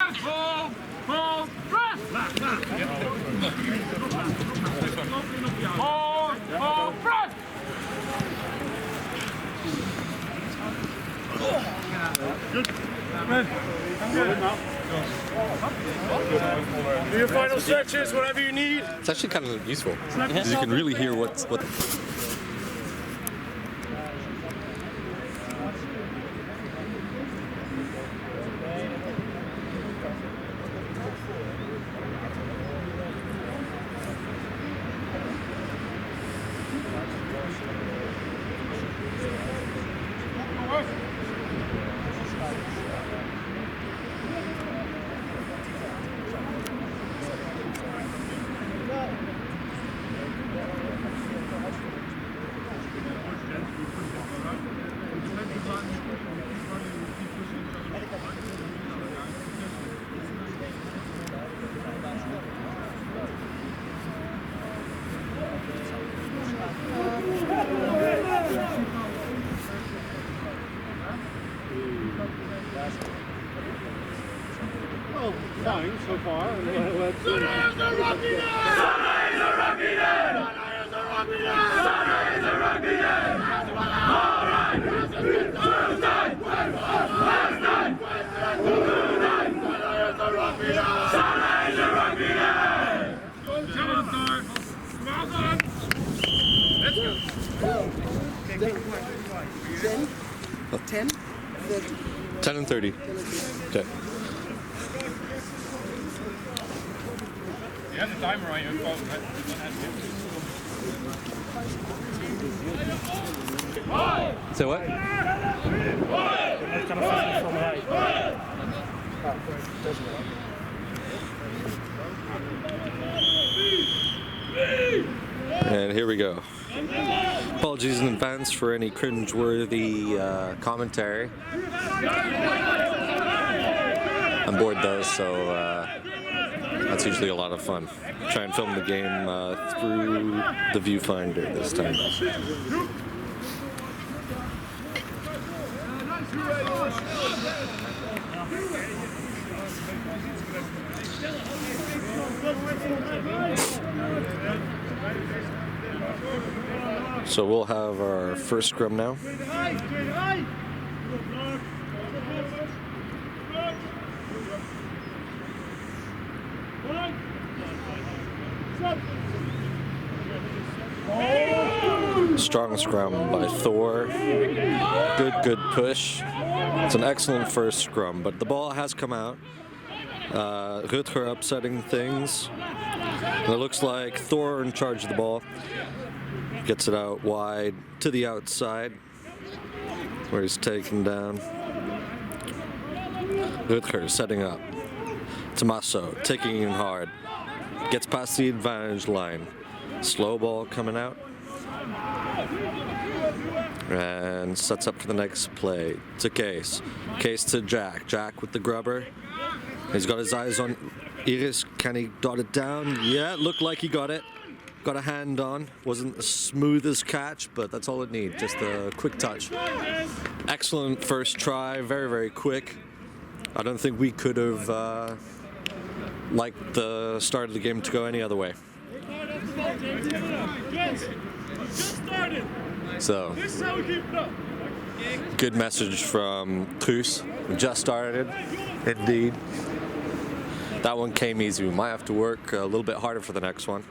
Do your final stretches, whatever you need. It's actually kind of useful because you can really hear what. Oh, fine so far. Ten? 10 and 30. Okay. You have the timer on your phone, right? Say what? And here we go. Apologies in advance for any cringe-worthy commentary. I'm bored though, so that's usually a lot of fun. Try and film the game through the viewfinder this time. So we'll have our first scrum now. Strong scrum by Thor. Good push. It's an excellent first scrum, but the ball has come out. Rutger upsetting things. And it looks like Thor in charge of the ball. Gets it out wide to the outside, where he's taken down. Rutger setting up. Tommaso taking in hard. Gets past the advantage line. Slow ball coming out. And sets up for the next play. To Case. Case to Jack. Jack with the grubber. He's got his eyes on Iris. Can he dot it down? Yeah, it looked like he got it. Got a hand on. Wasn't the smoothest catch, but that's all it needs. Just a quick touch. Excellent first try. Very quick. I don't think we could have liked the start of the game to go any other way. So, good message from Truus. We just started, indeed. That one came easy. We might have to work a little bit harder for the next one.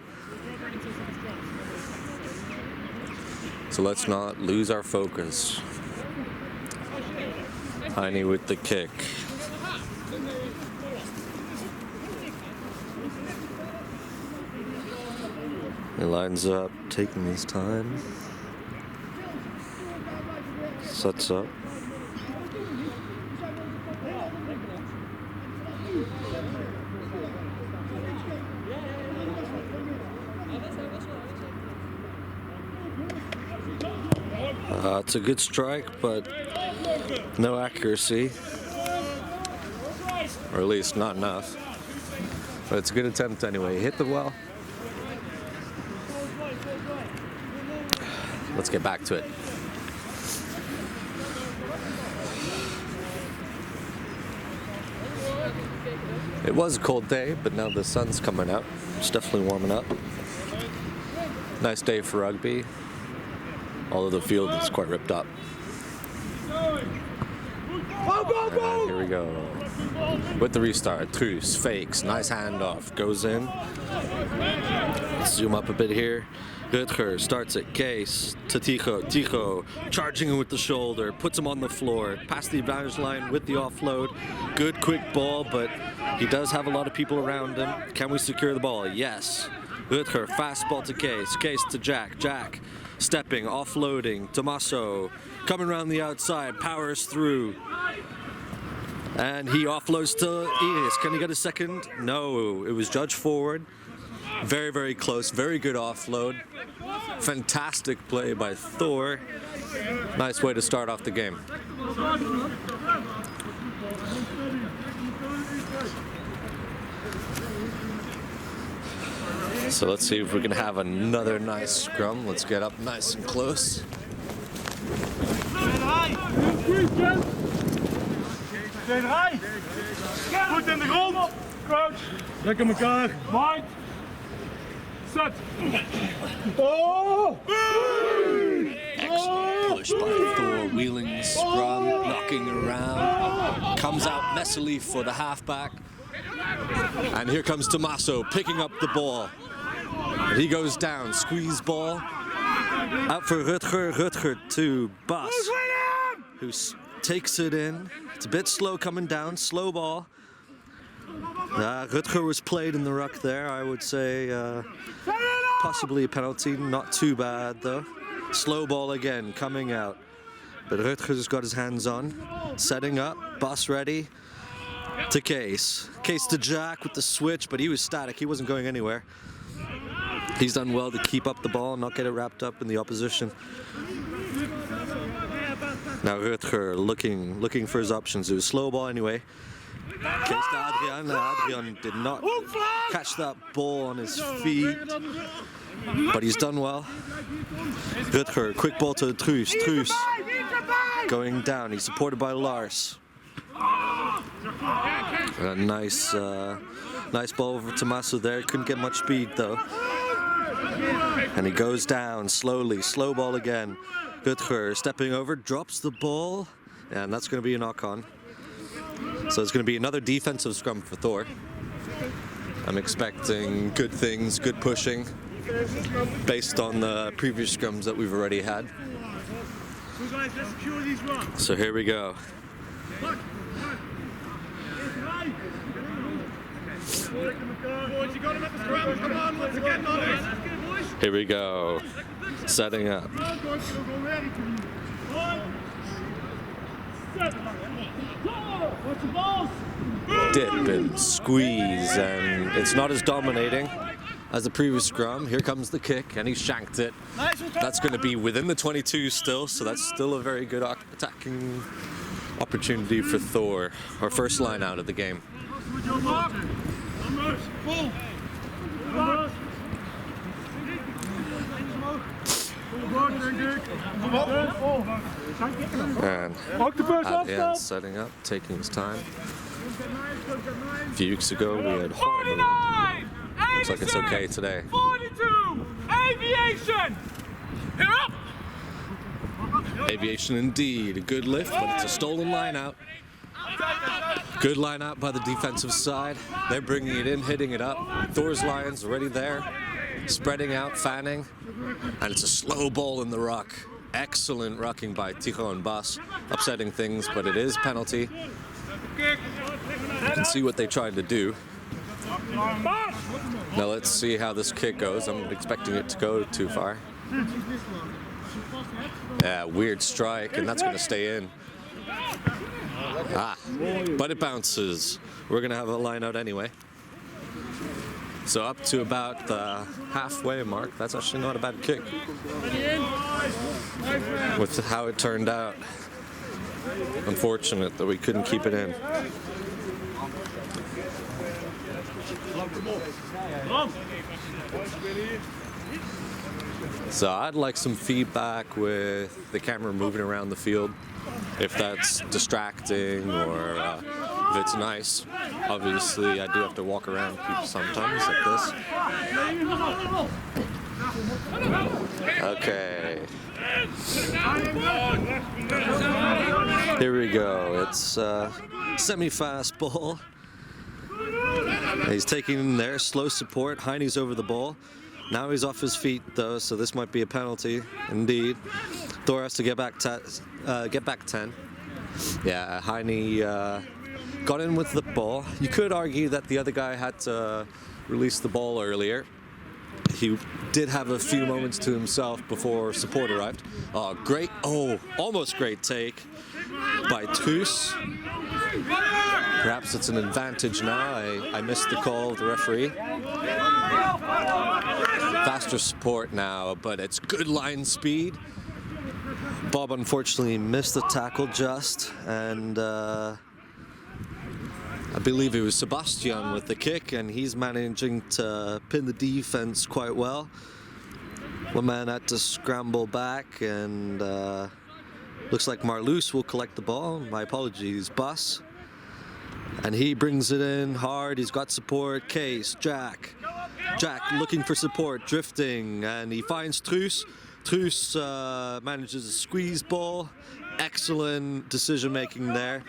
So let's not lose our focus. Heine with the kick. He lines up, taking his time. Sets up. It's a good strike, but no accuracy. Or at least not enough. But it's a good attempt anyway. He hit the well. Let's get back to it. It was a cold day, but now the sun's coming out. It's definitely warming up. Nice day for rugby, although the field is quite ripped up. And here we go. With the restart, Truus fakes, nice handoff, goes in. Let's zoom up a bit here. Rutger starts at Kees to Tycho. Tycho charging him with the shoulder, puts him on the floor, past the advantage line with the offload. Good quick ball, but he does have a lot of people around him. Can we secure the ball? Yes. Rutger, fast ball to Kees. Kees to Jack. Jack stepping, offloading. Tommaso coming around the outside, powers through. And he offloads to Iris. Can he get a second? No, it was judged forward. Very, very close. Very good offload. Fantastic play by Thor. Nice way to start off the game. So let's see if we can have another nice scrum. Let's get up nice and close. Goed in de grond. Crouch. Lekker elkaar. Mind. Set. Oh! Excellent push by Thor, wheeling scrum, knocking around. Comes out messily for the halfback. And here comes Tommaso picking up the ball. And he goes down, squeeze ball. Out for Rutger, Rutger to Bas, who takes it in. It's a bit slow coming down, slow ball. Rutger was played in the ruck there, I would say possibly a penalty, not too bad though. Slow ball again, coming out. But Rutger's got his hands on, setting up, Bas ready. To Kees. Kees to Jack with the switch, but he was static, he wasn't going anywhere. He's done well to keep up the ball and not get it wrapped up in the opposition. Now Rutger looking for his options. It was slow ball anyway. Kees to Adrian. Adrian did not catch that ball on his feet, but he's done well. Rutger, quick ball to Truus. Truus going down. He's supported by Lars. A nice ball over Tommaso there. Couldn't get much speed though. And he goes down slowly. Slow ball again. Rutger stepping over, drops the ball, and that's going to be a knock-on. So it's going to be another defensive scrum for Thor. I'm expecting good things, good pushing, based on the previous scrums that we've already had. So here we go. Here we go. Setting up. Dip and squeeze, and it's not as dominating as the previous scrum. Here comes the kick, and he shanked it. That's going to be within the 22 still, so that's still a very good attacking opportunity for Thor. Our first line out of the game. And Octopus setting up, taking his time. A few weeks ago we had horrible. Looks like it's okay today. 42! Aviation! Here up! Aviation indeed. A good lift, but it's a stolen line out. Good line out by the defensive side. They're bringing it in, hitting it up. Thor's line's already there. Spreading out, fanning. And it's a slow ball in the ruck. Excellent rucking by Tycho and Bas. Upsetting things, but it is penalty. You can see what they tried to do. Now let's see how this kick goes. I'm expecting it to go too far. Yeah, weird strike, and that's going to stay in. But it bounces. We're going to have a line out anyway. So up to about the halfway mark. That's actually not a bad kick with how it turned out. Unfortunate that we couldn't keep it in. So I'd like some feedback with the camera moving around the field, if that's distracting or if it's nice. Obviously, I do have to walk around people sometimes like this. Okay. Here we go. It's semi-fast ball. He's taking their slow support. Heine's over the ball. Now he's off his feet though, so this might be a penalty. Indeed. Thor has to get back 10. Yeah, Heine got in with the ball. You could argue that the other guy had to release the ball earlier. He did have a few moments to himself before support arrived. Almost great take by Truus. Perhaps it's an advantage now. I missed the call of the referee. Faster support now, but it's good line speed. Bob unfortunately missed the tackle just, and I believe it was Sebastian with the kick, and he's managing to pin the defense quite well. One man had to scramble back, and looks like Marloes will collect the ball. My apologies, Bus. And he brings it in hard. He's got support. Case, Jack looking for support, drifting, and he finds Truus. Truus manages a squeeze ball. Excellent decision making there.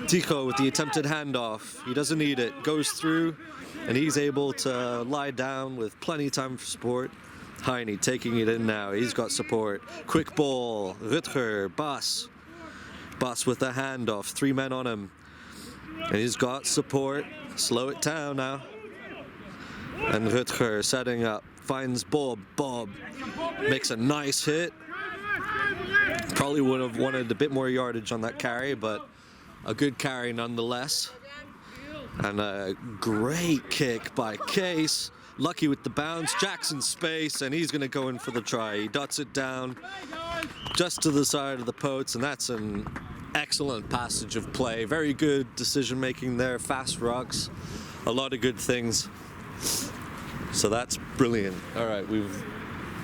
Tico with the attempted handoff. He doesn't need it. Goes through, and he's able to lie down with plenty of time for support. Heine taking it in now. He's got support. Quick ball. Rutger, Bas with the handoff. 3 men on him. And he's got support. Slow it down now. And Rutger setting up. Finds Bob. Bob makes a nice hit. Probably would have wanted a bit more yardage on that carry, but a good carry nonetheless. And a great kick by Case. Lucky with the bounce. Jackson space, and he's going to go in for the try. He dots it down just to the side of the posts, and that's an excellent passage of play. Very good decision making there. Fast rocks. A lot of good things. So that's brilliant. All right, we've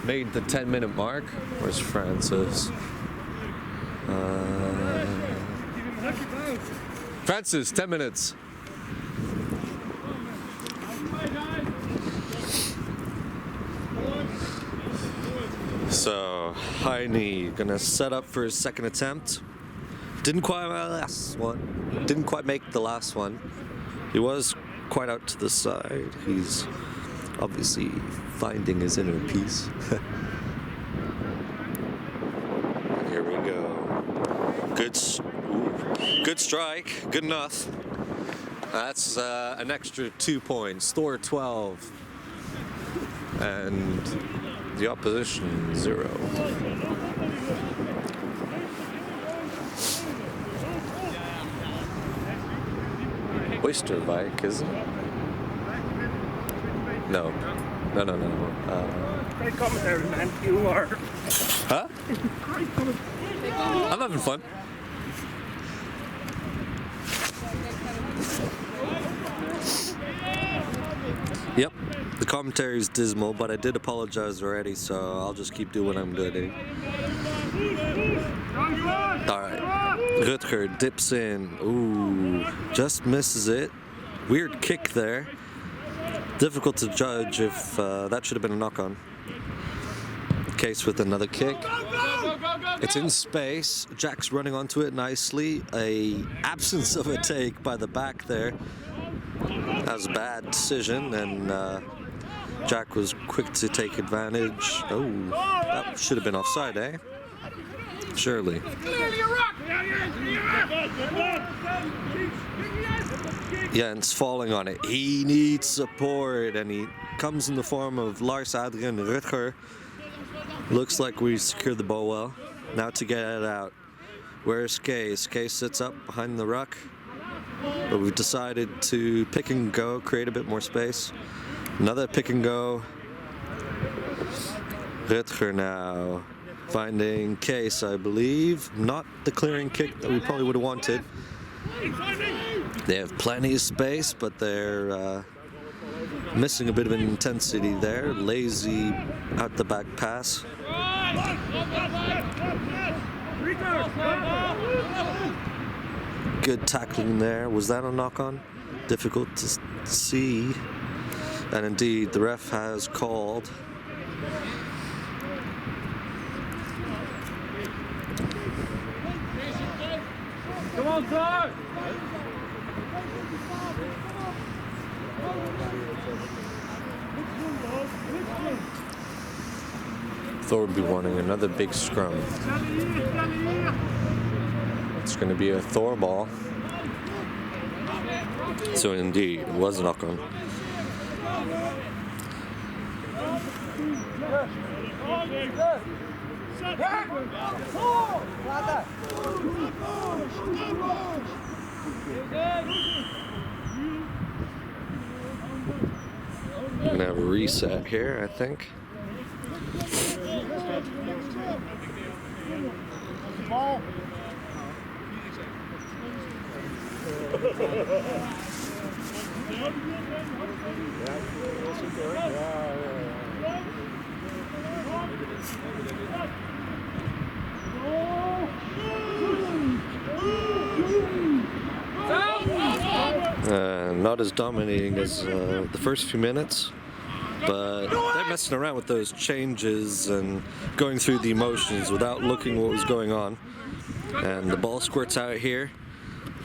made the 10-minute mark. Where's Francis? Francis, 10 minutes. So Heine gonna set up for his second attempt. Didn't quite make the last one. He was quite out to the side. He's obviously finding his inner peace. And here we go. Good strike. Good enough. That's an extra 2 points. Thor 12. And the opposition 0. Oystervik, isn't it? No. Great commentary, man. You are. Huh? Great commentary. I'm having fun. Yep, the commentary is dismal, but I did apologize already, so I'll just keep doing what I'm doing. Alright, Rutger dips in. Ooh, just misses it. Weird kick there. Difficult to judge if that should have been a knock-on. Case with another kick. It's in space. Jack's running onto it nicely. A absence of a take by the back there. That was a bad decision, and Jack was quick to take advantage. Oh, that should have been offside, eh? Surely. Jens falling on it. He needs support, and he comes in the form of Lars Adrian Rutger. Looks like we secured the ball well. Now to get it out. Where's Case? Case sits up behind the ruck. But we've decided to pick and go, create a bit more space. Another pick and go. Rutger now finding Case, I believe. Not the clearing kick that we probably would have wanted. They have plenty of space, but they're missing a bit of intensity there. Lazy out the back pass. Good tackling there. Was that a knock-on? Difficult to see. And indeed, the ref has called. Come on, Thor! Thor would be wanting another big scrum. It's going to be a Thor ball. So indeed, it was a knock-on. We're going to have a reset here, I think. Not as dominating as the first few minutes, but they're messing around with those changes and going through the emotions without looking what was going on. And the ball squirts out here.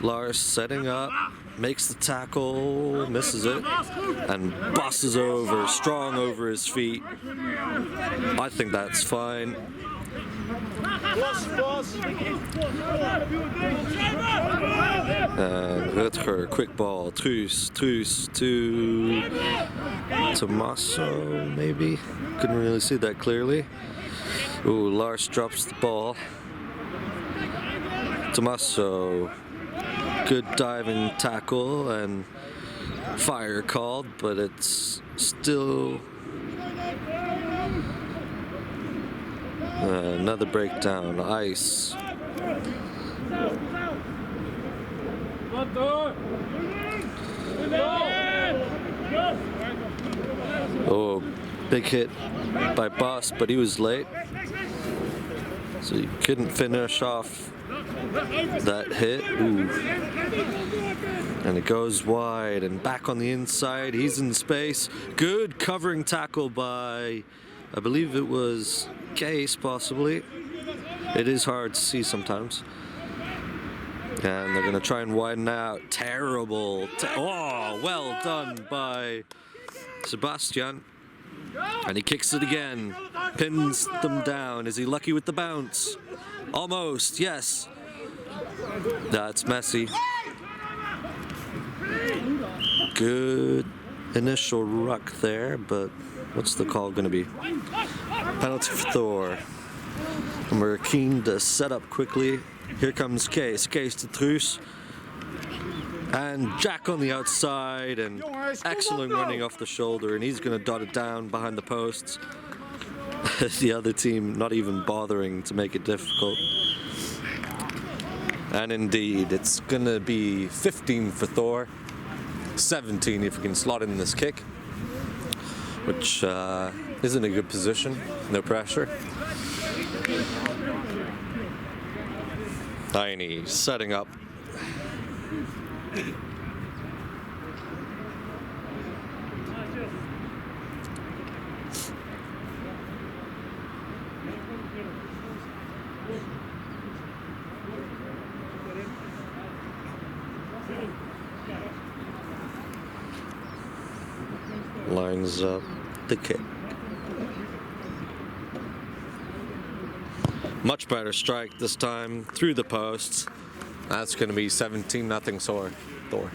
Lars setting up, makes the tackle, misses it, and bosses over, strong over his feet. I think that's fine. And Rutger, quick ball, Truus to Tommaso, maybe? Couldn't really see that clearly. Ooh, Lars drops the ball. Tommaso, good diving tackle and fire called, but it's still another breakdown. Ice. Oh, big hit by Boss, but he was late, so he couldn't finish off that hit. Ooh. And it goes wide and back on the inside. He's in space. Good covering tackle by, I believe it was Case, possibly. It is hard to see sometimes. And they're going to try and widen out. Terrible. Oh, well done by Sebastian. And he kicks it again. Pins them down. Is he lucky with the bounce? Almost, yes. That's messy. Good initial ruck there, but what's the call going to be? Penalty for Thor. And we're keen to set up quickly. Here comes Case. Case to Truus. And Jack on the outside, and excellent running off the shoulder, and he's going to dot it down behind the posts. The other team not even bothering to make it difficult. And indeed, it's going to be 15 for Thor, 17 if we can slot in this kick, which isn't a good position, no pressure. Tiny setting up. Lines up the kick. Much better strike this time through the posts. That's going to be 17-0 Thor.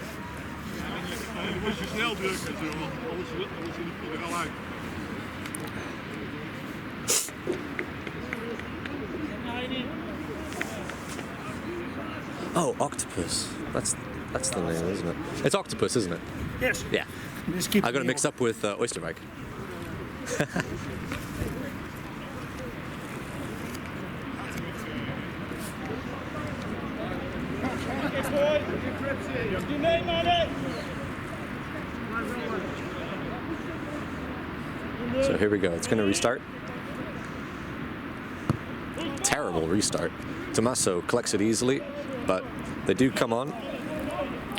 Oh, Octopus. That's the name, isn't it? It's Octopus, isn't it? Yes. Yeah. I got it mixed up with Oysterwijk. So here we go. It's going to restart. Terrible restart. Tommaso collects it easily, but they do come on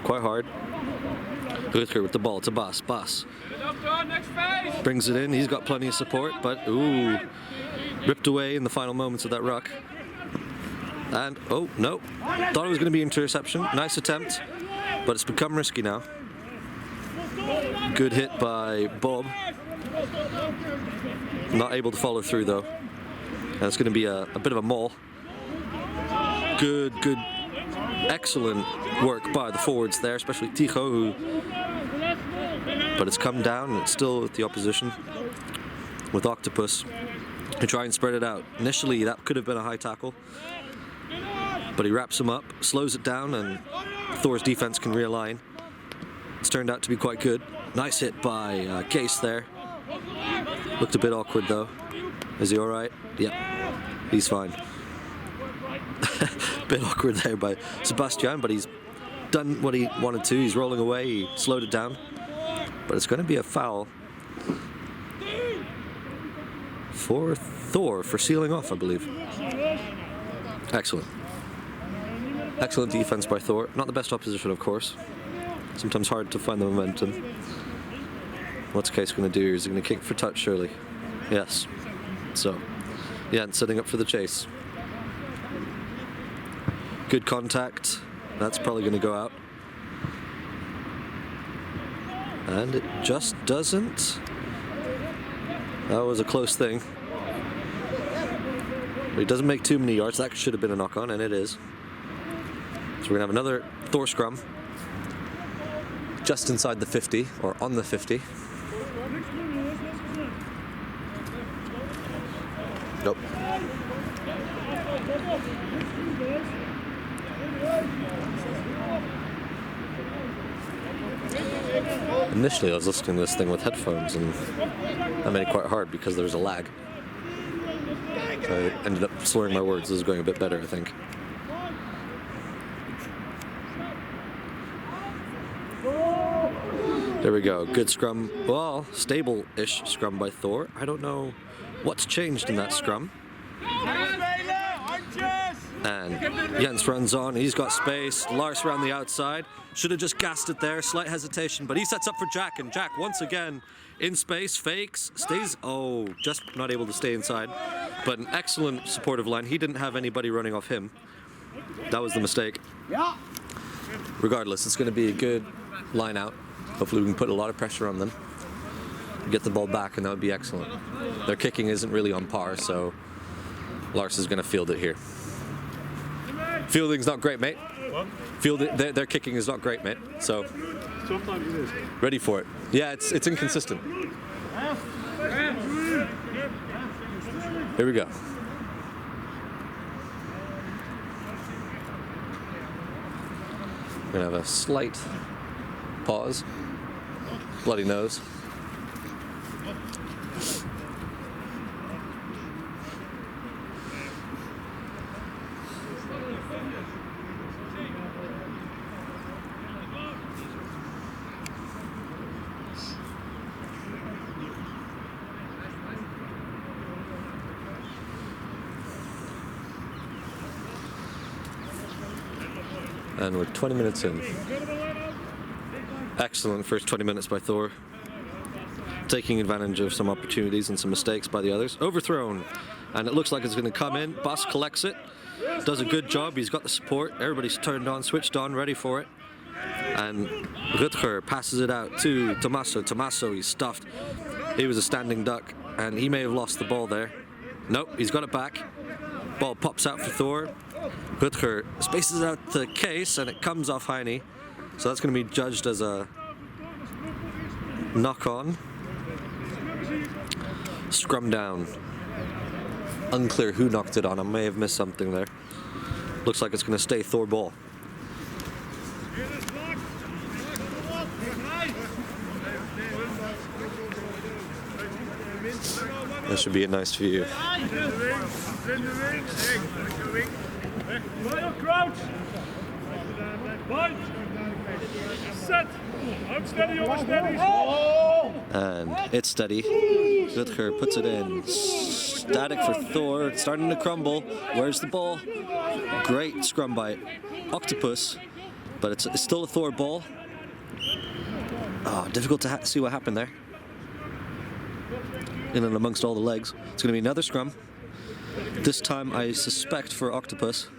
quite hard. Rutger with the ball to Bas. Bas brings it in. He's got plenty of support, but ooh, ripped away in the final moments of that ruck. And oh no, thought it was going to be interception. Nice attempt, but it's become risky now. Good hit by Bob. Not able to follow through though. And it's going to be a bit of a maul. Good, excellent work by the forwards there, especially Tycho, but it's come down and it's still with the opposition with Octopus to try and spread it out. Initially that could have been a high tackle, but he wraps him up, slows it down, and Thor's defense can realign. It's turned out to be quite good. Nice hit by Case there. Looked a bit awkward though. Is he alright? Yeah, he's fine. Bit awkward there by Sebastian, but he's done what he wanted to. He's rolling away, he slowed it down. But it's going to be a foul for Thor for sealing off, I believe. Excellent. Excellent defense by Thor. Not the best opposition, of course. Sometimes hard to find the momentum. What's Case going to do? Is he going to kick for touch, surely? Yes. So, yeah, and setting up for the chase. Good contact. That's probably going to go out. And it just doesn't. That was a close thing. But he doesn't make too many yards. That should have been a knock-on, and it is. So we're going to have another Thor scrum. Just inside the 50, or on the 50. Nope. Initially I was listening to this thing with headphones and that made it quite hard because there was a lag. So I ended up slurring my words. This is going a bit better, I think. There we go. Good scrum. Well, stable-ish scrum by Thor. I don't know what's changed in that scrum. And Jens runs on. He's got space. Lars around the outside. Should have just gassed it there. Slight hesitation. But he sets up for Jack. And Jack, once again, in space, fakes, stays. Oh, just not able to stay inside. But an excellent supportive line. He didn't have anybody running off him. That was the mistake. Regardless, it's going to be a good line out. Hopefully we can put a lot of pressure on them. Get the ball back, and that would be excellent. Their kicking isn't really on par, so Lars is going to field it here. Fielding's not great, mate. What? Their kicking is not great, mate. So Sometimes it is. Ready for it. Yeah, it's inconsistent. Here we go. We're gonna have a slight pause. Bloody nose. And we're 20 minutes in. Excellent first 20 minutes by Thor. Taking advantage of some opportunities and some mistakes by the others. Overthrown. And it looks like it's going to come in. Bas collects it. Does a good job. He's got the support. Everybody's turned on, switched on, ready for it. And Rutger passes it out to Tommaso. Tommaso, he's stuffed. He was a standing duck. And he may have lost the ball there. Nope, he's got it back. Ball pops out for Thor. Rutger spaces out the Case, and it comes off Heine. So that's going to be judged as a knock-on. Scrum down. Unclear who knocked it on. I may have missed something there. Looks like it's going to stay Thor ball. That should be a nice view. Crouch. Point. Set. Steady, jongens, steady. And it's steady. Rutger puts it in. Static for Thor. It's starting to crumble. Where's the ball? Great scrum by Octopus, but it's still a Thor ball. Oh, difficult to see what happened there. In and amongst all the legs. It's going to be another scrum. This time I suspect for Octopus.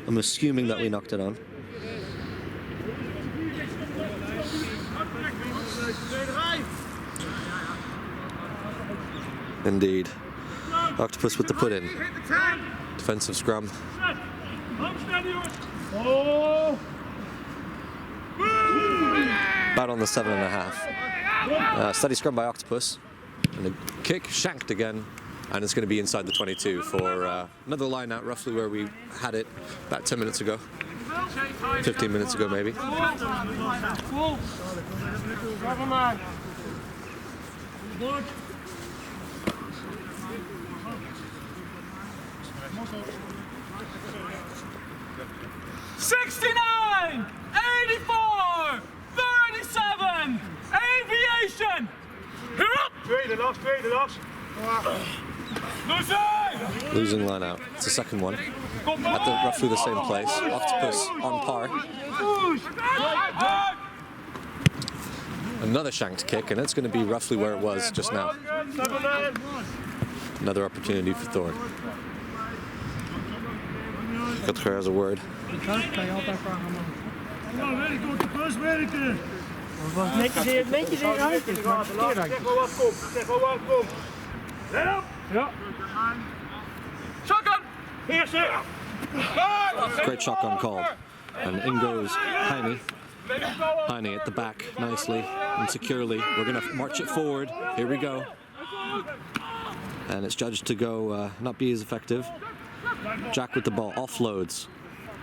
I'm assuming that we knocked it on. Indeed. Octopus with the put in. Defensive scrum. About on the 7.5. Steady scrum by Octopus. And a kick, shanked again. And it's going to be inside the 22 for another line out, roughly where we had it about 10 minutes ago. 15 minutes ago, maybe. $69, $84, $37, aviation. The last. Losing line out. It's the second one. At roughly the same place. Octopus on par. Another shanked kick, and it's going to be roughly where it was just now. Another opportunity for Thor. Rutger has a word. Great shotgun called. And in goes Heine. Heine at the back, nicely and securely. We're going to march it forward. Here we go. And it's judged to go not be as effective. Jack with the ball, offloads.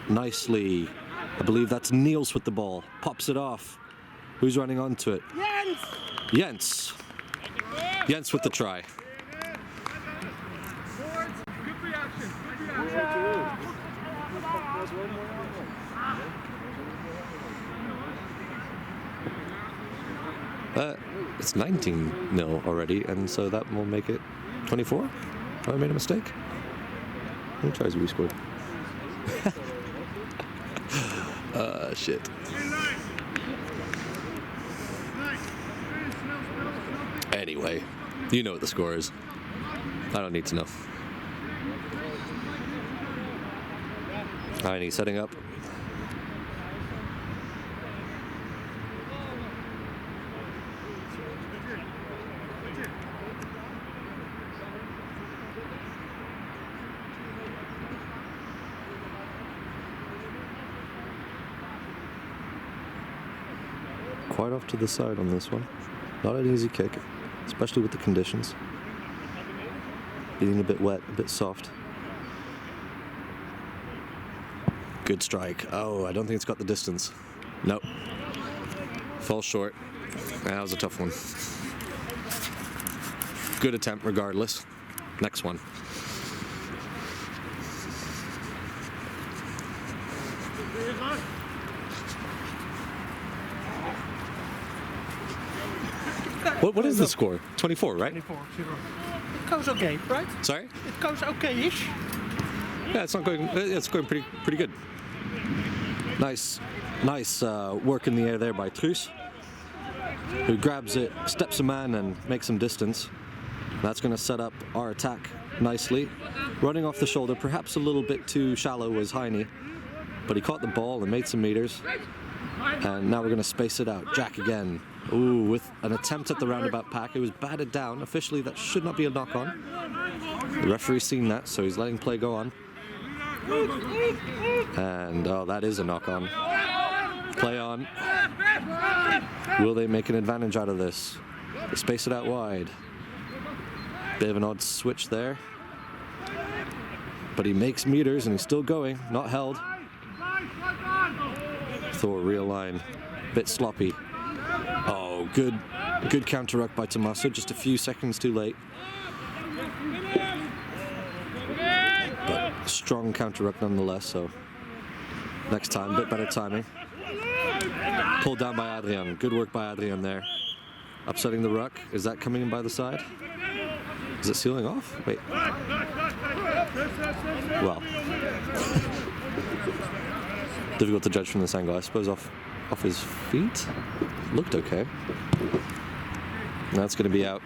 Nicely. I believe that's Niels with the ball. Pops it off. Who's running onto it? Jens. Jens with the try. It's 19-0 already, and so that will make it 24. Have I made a mistake? How many tries have we scored? Shit. Anyway, you know what the score is. I don't need to know. Heine setting up. Quite off to the side on this one. Not an easy kick, especially with the conditions. Being a bit wet, a bit soft. Good strike. Oh, I don't think it's got the distance. Nope. Falls short. That was a tough one. Good attempt regardless. Next one. What is the score? 24, right? 24. It goes okay, right? Sorry? It goes okay-ish. Yeah, it's not going. It's going pretty good. Nice work in the air there by Truus, who grabs it, steps a man, and makes some distance. That's going to set up our attack nicely. Running off the shoulder, perhaps a little bit too shallow, was Heine, but he caught the ball and made some meters. And now we're going to space it out. Jack again. Ooh, with an attempt at the roundabout pack. It was batted down. Officially, that should not be a knock-on. The referee's seen that, so he's letting play go on. And, oh, that is a knock-on. Play on. Will they make an advantage out of this? They space it out wide. Bit of an odd switch there. But he makes meters, and he's still going. Not held. Thor realigned. Bit sloppy. Oh, good counter ruck by Tommaso, just a few seconds too late. But strong counter ruck nonetheless, so next time, bit better timing. Pulled down by Adrian. Good work by Adrian there. Upsetting the ruck. Is that coming in by the side? Is it sealing off? Wait. Well. Difficult to judge from this angle. I suppose off his feet. Looked okay. That's going to be out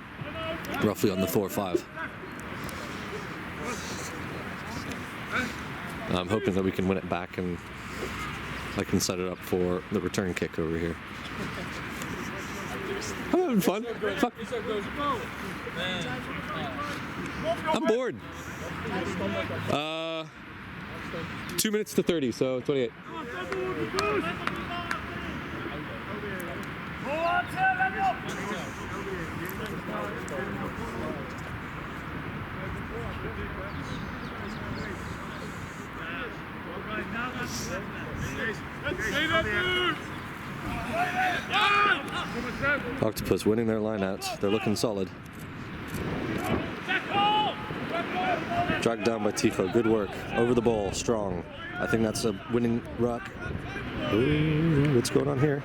roughly on the Thor 5. I'm hoping that we can win it back and I can set it up for the return kick over here. I'm having fun. Fuck. I'm bored. 2 minutes to 30, so 28. Octopus winning their lineouts. They're looking solid. Dragged down by Tycho. Good work. Over the ball. Strong. I think that's a winning ruck. Ooh, what's going on here?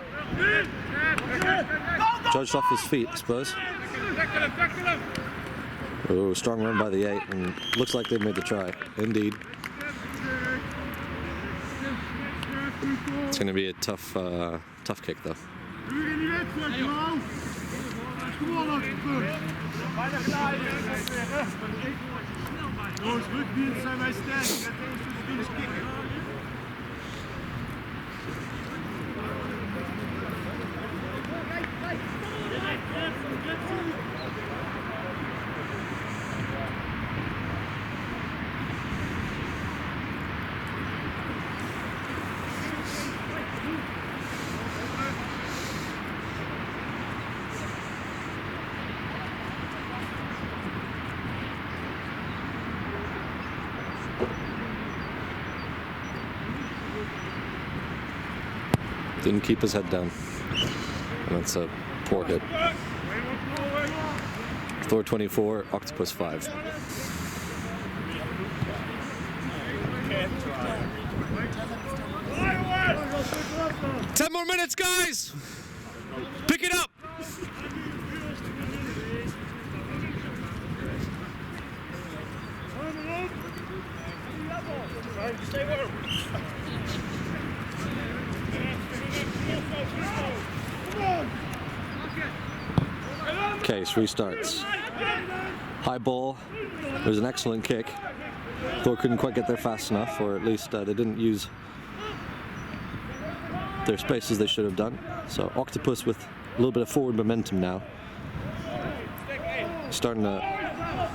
Judged off his feet, I suppose. Oh, strong run by the 8, and looks like they've made the try. Indeed. It's going to be a tough kick, though. Didn't keep his head down. And that's a poor hit. Thor 24, Octopus 5. Ten more minutes, guys! Pick it up! Stay warm. Case restarts. High ball. There's an excellent kick. Thor couldn't quite get there fast enough, or at least they didn't use their space as they should have done. So Octopus with a little bit of forward momentum now.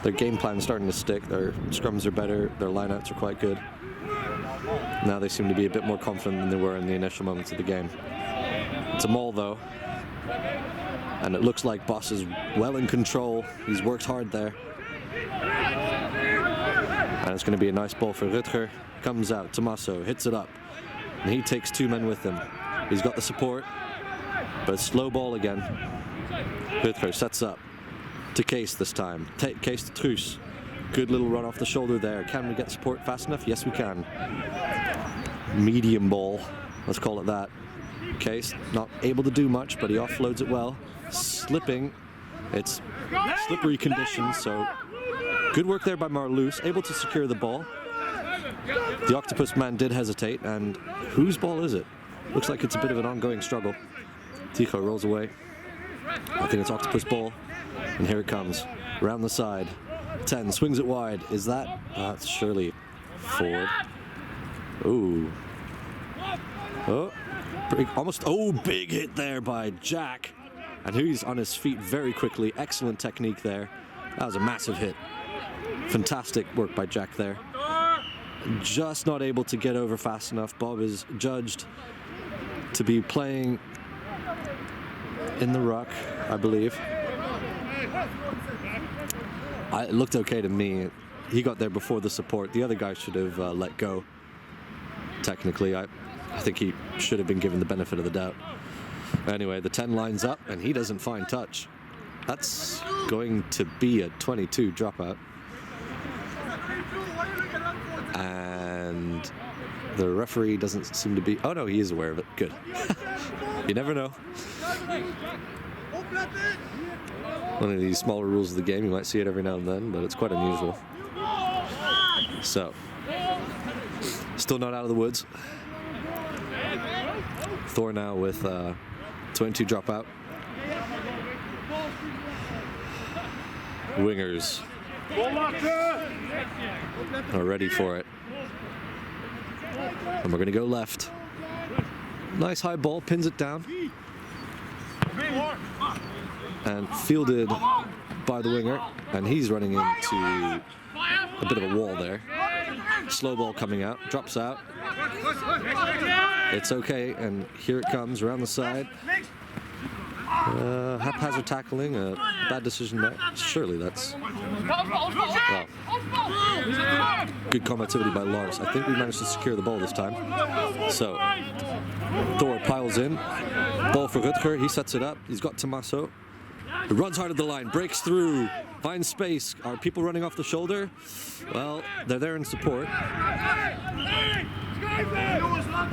Their game plan is starting to stick. Their scrums are better. Their lineouts are quite good. Now they seem to be a bit more confident than they were in the initial moments of the game. It's a maul though, and it looks like Boss is well in control. He's worked hard there, and it's going to be a nice ball for Rutger. Comes out, Tommaso hits it up, and he takes 2 men with him. He's got the support, but slow ball again. Rutger sets up to Case this time. Case to Truus. Good little run off the shoulder there. Can we get support fast enough? Yes, we can. Medium ball, let's call it that. Case not able to do much, but he offloads it well. Slipping. It's slippery conditions, so good work there by Marloes, able to secure the ball. The Octopus man did hesitate, and whose ball is it? Looks like it's a bit of an ongoing struggle. Tycho rolls away. I think it's Octopus ball, and here it comes. Around the side. 10, swings it wide. Is that? That's surely forward. Ooh. Oh. Almost, big hit there by Jack. And he's on his feet very quickly. Excellent technique there. That was a massive hit. Fantastic work by Jack there. Just not able to get over fast enough. Bob is judged to be playing in the ruck, I believe. It looked okay to me. He got there before the support. The other guy should have let go. Technically, I think he should have been given the benefit of the doubt. Anyway, the 10 lines up, and he doesn't find touch. That's going to be a 22 dropout. And the referee doesn't seem to be... Oh, no, he is aware of it. Good. You never know. One of these smaller rules of the game, you might see it every now and then, but it's quite unusual. So, still not out of the woods. Thor now with 22 dropout. Wingers are ready for it. And we're going to go left. Nice high ball, pins it down. And fielded by the winger. And he's running into a bit of a wall there. Slow ball coming out, drops out. It's okay, and here it comes around the side. Haphazard tackling, a bad decision there. Surely that's, well, good commenThory by Lars. I think we managed to secure the ball this time. So, Thor piles in. Ball for Rutger, he sets it up. He's got Tommaso. He runs hard at the line, breaks through, finds space. Are people running off the shoulder? Well, they're there in support.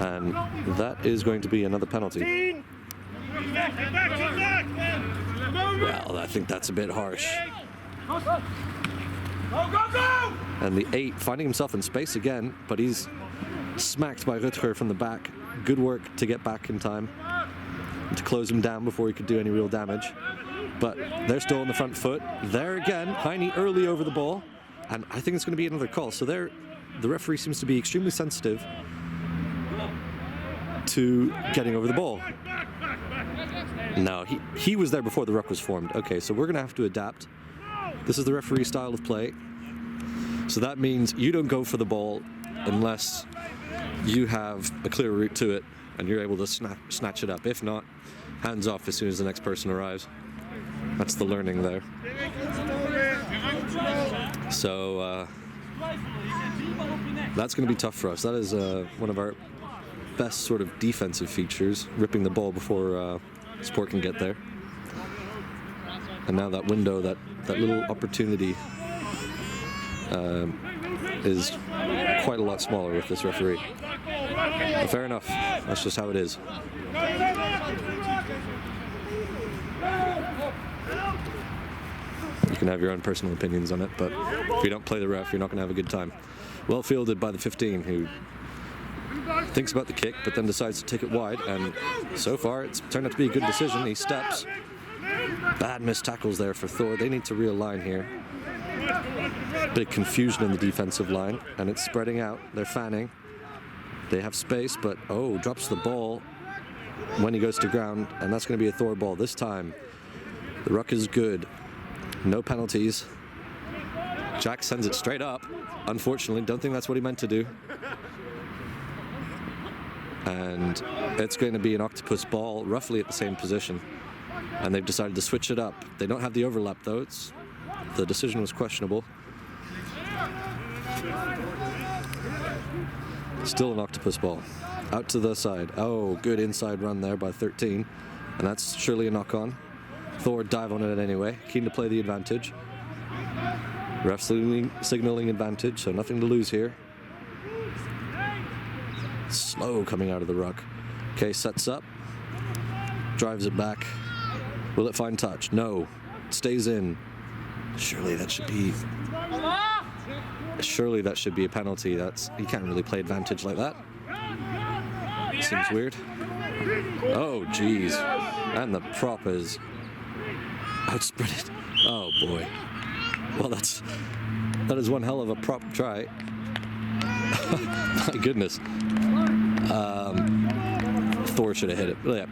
And that is going to be another penalty. Well, I think that's a bit harsh. And the 8 finding himself in space again, but he's smacked by Rutger from the back. Good work to get back in time to close him down before he could do any real damage. But they're still on the front foot. There again, Heine early over the ball. And I think it's going to be another call. So there, the referee seems to be extremely sensitive to getting over the ball. No, he was there before the ruck was formed. Okay, so we're going to have to adapt. This is the referee style of play. So that means you don't go for the ball unless you have a clear route to it and you're able to snatch it up. If not, hands off as soon as the next person arrives. That's the learning there. So that's going to be tough for us. That is one of our best sort of defensive features, ripping the ball before support can get there. And now that window, that little opportunity is quite a lot smaller with this referee. But fair enough, that's just how it is. You can have your own personal opinions on it, but if you don't play the ref, you're not going to have a good time. Well fielded by the 15, who thinks about the kick, but then decides to take it wide, and so far it's turned out to be a good decision. He steps. Bad missed tackles there for Thor. They need to realign here. Bit of confusion in the defensive line, and it's spreading out. They're fanning. They have space, but drops the ball when he goes to ground, and that's going to be a Thor ball this time. The ruck is good. No penalties. Jack sends it straight up. Unfortunately, don't think that's what he meant to do. And it's going to be an Octopus ball, roughly at the same position. And they've decided to switch it up. They don't have the overlap, though. The decision was questionable. Still an Octopus ball. Out to the side. Oh, good inside run there by 13. And that's surely a knock-on. Thor dive on it anyway. Keen to play the advantage. Ref signaling advantage, so nothing to lose here. Slow coming out of the ruck. Okay, sets up. Drives it back. Will it find touch? No. It stays in. Surely that should be a penalty. You can't really play advantage like that. Seems weird. Oh, geez. And the prop is outspread it. Oh, boy. Well, that is one hell of a prop try. My goodness. Thor should have hit it. Yeah,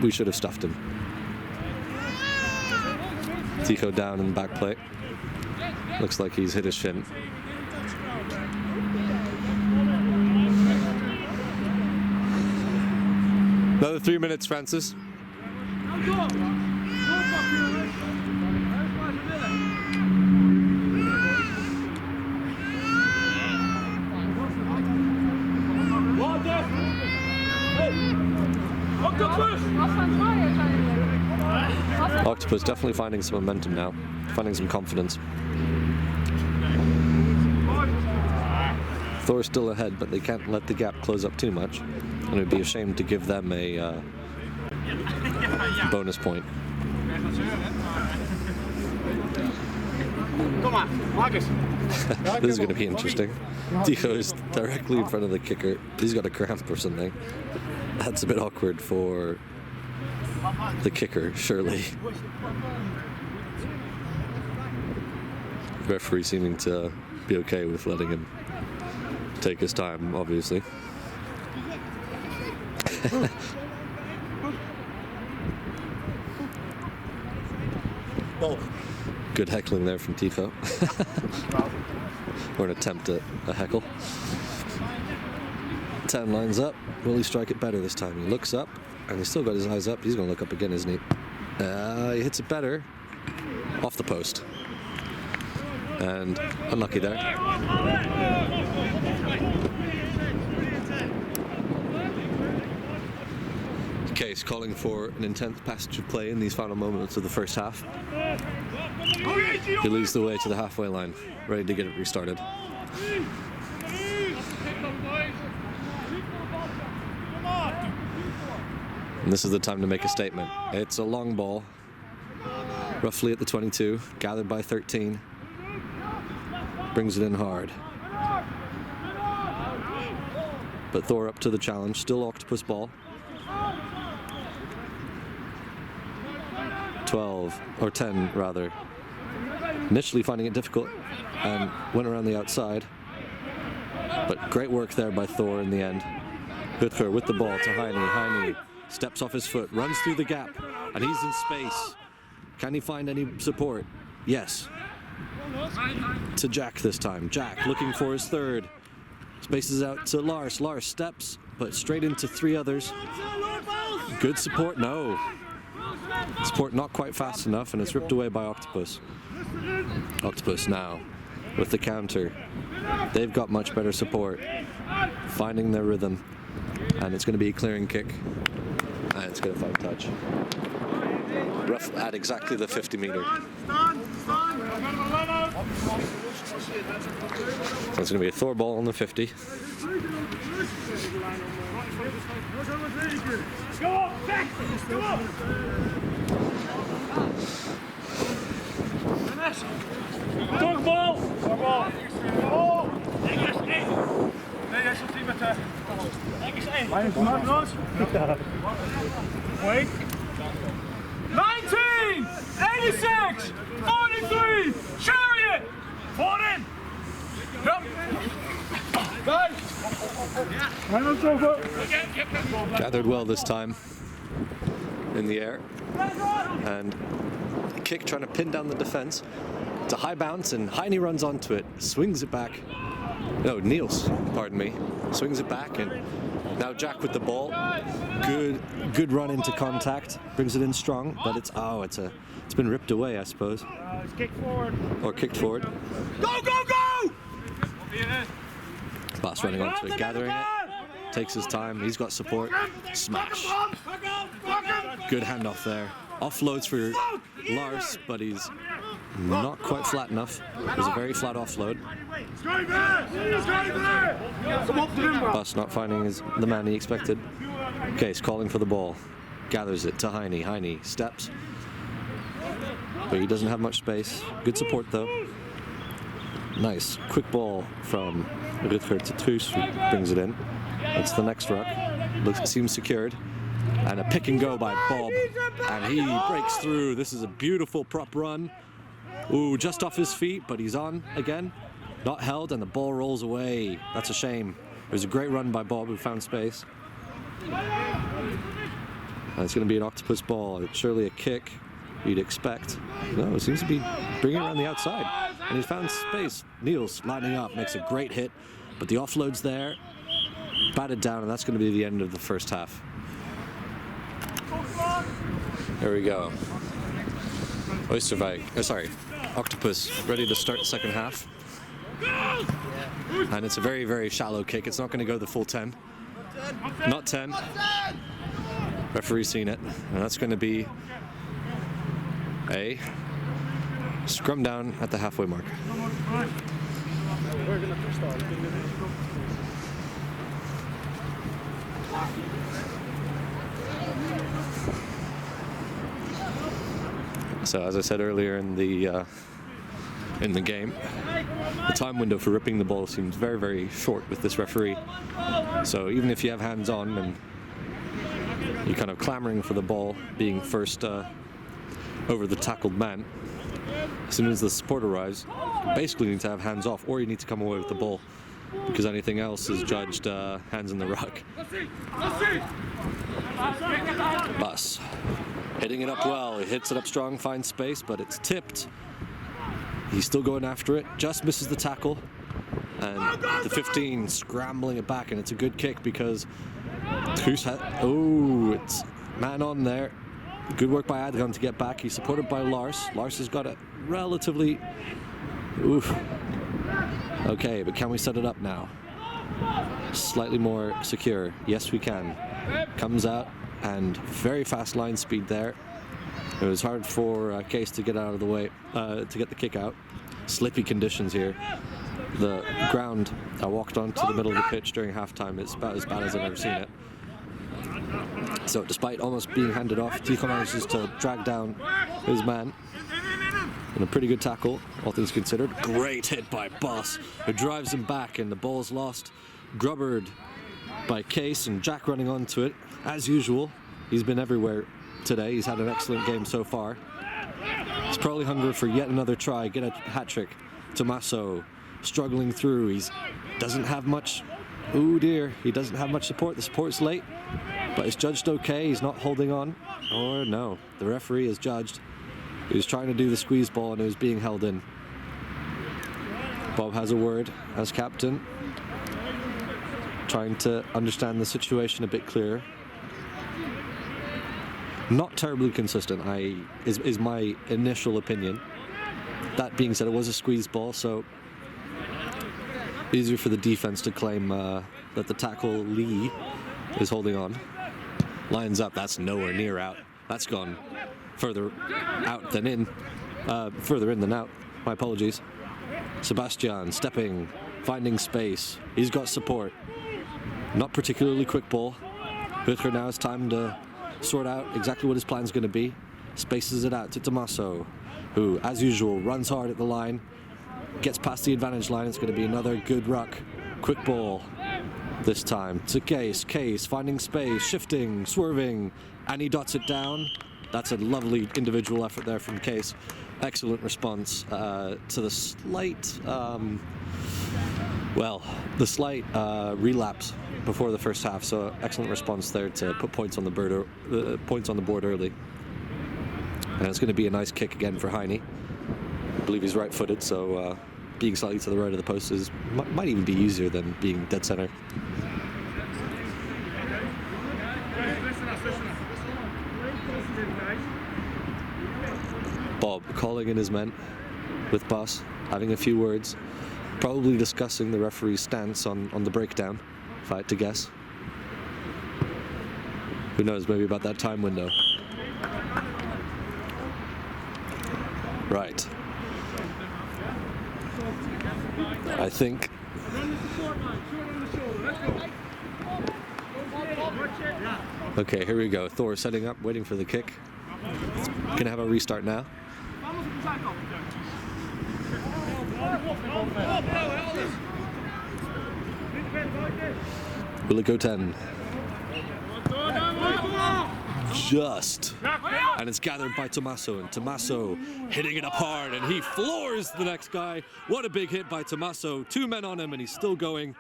we should have stuffed him. Tico down in the back plate. Looks like he's hit his shin. Another 3 minutes, Francis. Octopus definitely finding some momentum now, finding some confidence. Thor's still ahead, but they can't let the gap close up too much, and it would be a shame to give them a bonus point. This is going to be interesting. Tico is directly in front of the kicker. He's got a cramp or something. That's a bit awkward for the kicker, surely. Referee seeming to be okay with letting him take his time, obviously. Good heckling there from Tifo. Or an attempt at a heckle. 10 lines up. Will he strike it better this time? He looks up, and he's still got his eyes up. He's going to look up again, isn't he? He hits it better. Off the post. And unlucky there. Case calling for an intense passage of play in these final moments of the first half. He leads the way to the halfway line, ready to get it restarted. And this is the time to make a statement. It's a long ball, roughly at the 22, gathered by 13. Brings it in hard. But Thor up to the challenge, still Octopus ball. 12, or 10 rather. Initially finding it difficult and went around the outside. But great work there by Thor in the end. Rutger with the ball to Heine. Heine steps off his foot, runs through the gap, and he's in space. Can he find any support? Yes. To Jack this time. Jack looking for his third. Spaces out to Lars. Lars steps, but straight into three others. Good support? No. Support not quite fast enough, and it's ripped away by Octopus. Octopus now with the counter. They've got much better support. Finding their rhythm. And it's going to be a clearing kick. And it's going to find touch. Rough at exactly the 50 meter. So it's going to be a Thor ball on the 50. Go up, Jack! Go up! Togbal! Togbal! Oh! Lekker eens één! Nee, jij zit hier met de... Lekker eens één! Waar is het maar, Roos? Wait! 19! 86! 43! Chariot! Voorin! Ja! Guys! Gathered well this time in the air, and a kick trying to pin down the defense. It's a high bounce, and Heine runs onto it, swings it back. No, Niels, pardon me, swings it back, and now Jack with the ball. Good run into contact, brings it in strong, but it's been ripped away, I suppose. It's kicked forward. Or kicked forward. Go, go, go! Boss running onto it, gathering it. Takes his time, he's got support. Smash. Good handoff there. Offloads for Lars, but he's not quite flat enough. It was a very flat offload. Boss not finding the man he expected. Case calling for the ball. Gathers it to Heine. Heine steps. But he doesn't have much space. Good support though. Nice, quick ball from Rutger to Truus, who brings it in. It's the next ruck. Seems secured. And a pick and go by Bob. And he breaks through. This is a beautiful prop run. Ooh, just off his feet, but he's on again. Not held, and the ball rolls away. That's a shame. It was a great run by Bob, who found space. And it's going to be an Octopus ball. It's surely a kick you'd expect. No, it seems to be bringing it around the outside. And he's found space. Niels lining up, makes a great hit, but the offload's there. Batted down, and that's going to be the end of the first half. Here we go. Octopus ready to start the second half. And it's a very, very shallow kick. It's not going to go the full 10. Not 10. Referee's seen it, and that's going to be a scrum down at the halfway mark. So as I said earlier in the game, the time window for ripping the ball seems very, very short with this referee. So even if you have hands on and You're kind of clamoring for the ball, being first over the tackled man. As soon as the support arrives, you basically need to have hands off, or you need to come away with the ball, because anything else is judged hands in the ruck. Bus hitting it up well. He hits it up strong, finds space, but it's tipped. He's still going after it, just misses the tackle, and the 15 scrambling it back, and it's a good kick because it's man on there. Good work by Adrian to get back. He's supported by Lars. Lars has got it relatively... Okay, but can we set it up now? Slightly more secure. Yes, we can. Comes out, and very fast line speed there. It was hard for Case to get out of the way, to get the kick out. Slippy conditions here. The ground I walked onto the middle of the pitch during halftime is about as bad as I've ever seen it. So despite almost being handed off, Tico manages to drag down his man in a pretty good tackle, all things considered. Great hit by Boss, who drives him back, and the ball's lost. Grubbered by Case, and Jack running onto it. As usual, he's been everywhere today. He's had an excellent game so far. He's probably hungry for yet another try, get a hat trick. Tommaso struggling through. He doesn't have much. Oh dear, he doesn't have much support. The support's late, but it's judged okay. He's not holding on. Or no, the referee has judged. He was trying to do the squeeze ball and it was being held in. Bob has a word as captain, trying to understand the situation a bit clearer. Not terribly consistent, is my initial opinion. That being said, it was a squeeze ball, so easier for the defense to claim that the tackle Lee is holding on. Lines up, that's nowhere near out. That's gone further out than in. Further in than out. My apologies. Sebastian stepping, finding space. He's got support. Not particularly quick ball. Rutger now has time to sort out exactly what his plan's going to be. Spaces it out to Tommaso, who, as usual, runs hard at the line. Gets past the advantage line. It's going to be another good ruck. Quick ball this time to Case. Case finding space, shifting, swerving, and he dots it down. That's a lovely individual effort there from Case. Excellent response to the slight, relapse before the first half. So excellent response there to put points on the board early. And it's going to be a nice kick again for Heine. I believe he's right-footed, so being slightly to the right of the post might even be easier than being dead center. Bob calling in his men with Boss, having a few words, probably discussing the referee's stance on the breakdown, if I had to guess. Who knows, maybe about that time window. Right. I think okay, here we go. Thor setting up, waiting for the kick. Gonna have a restart now. Will it go 10? Just. And it's gathered by Tommaso, and Tommaso hitting it up hard, and he floors the next guy. What a big hit by Tommaso. 2 men on him, and he's still going.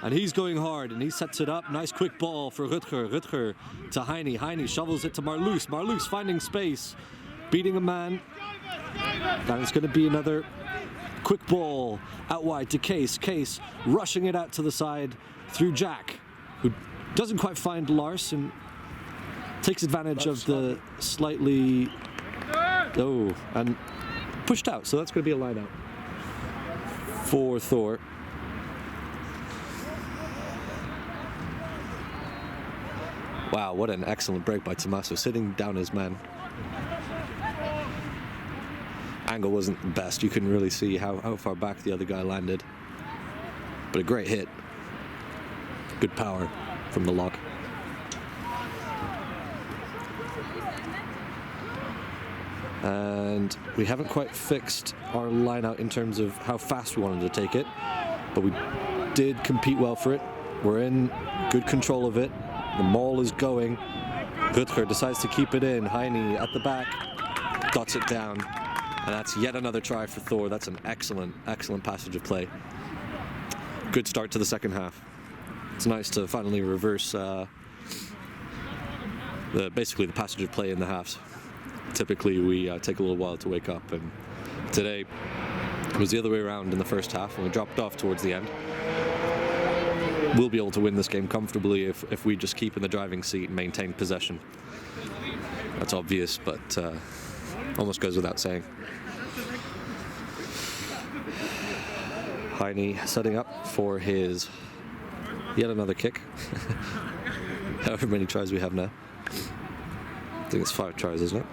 And he's going hard, and he sets it up. Nice quick ball for Rutger. Rutger to Heine. Heine shovels it to Marloes. Marloes finding space, beating a man. And it's going to be another quick ball out wide to Case. Case rushing it out to the side through Jack, who doesn't quite find Lars and takes advantage of the slightly... Oh, and pushed out. So that's going to be a line out for Thor. Wow, what an excellent break by Tommaso, sitting down his man. Angle wasn't the best. You couldn't really see how far back the other guy landed. But a great hit. Good power from the lock. And we haven't quite fixed our line out in terms of how fast we wanted to take it. But we did compete well for it. We're in good control of it. The maul is going. Rutger decides to keep it in. Heine at the back, dots it down. And that's yet another try for Thor. That's an excellent, excellent passage of play. Good start to the second half. It's nice to finally reverse basically the passage of play in the halves. Typically we take a little while to wake up, and today it was the other way around in the first half, and we dropped off towards the end. We'll be able to win this game comfortably if we just keep in the driving seat and maintain possession. That's obvious, but almost goes without saying. Heine setting up for his yet another kick. However many tries we have now. I think it's 5 tries, isn't it?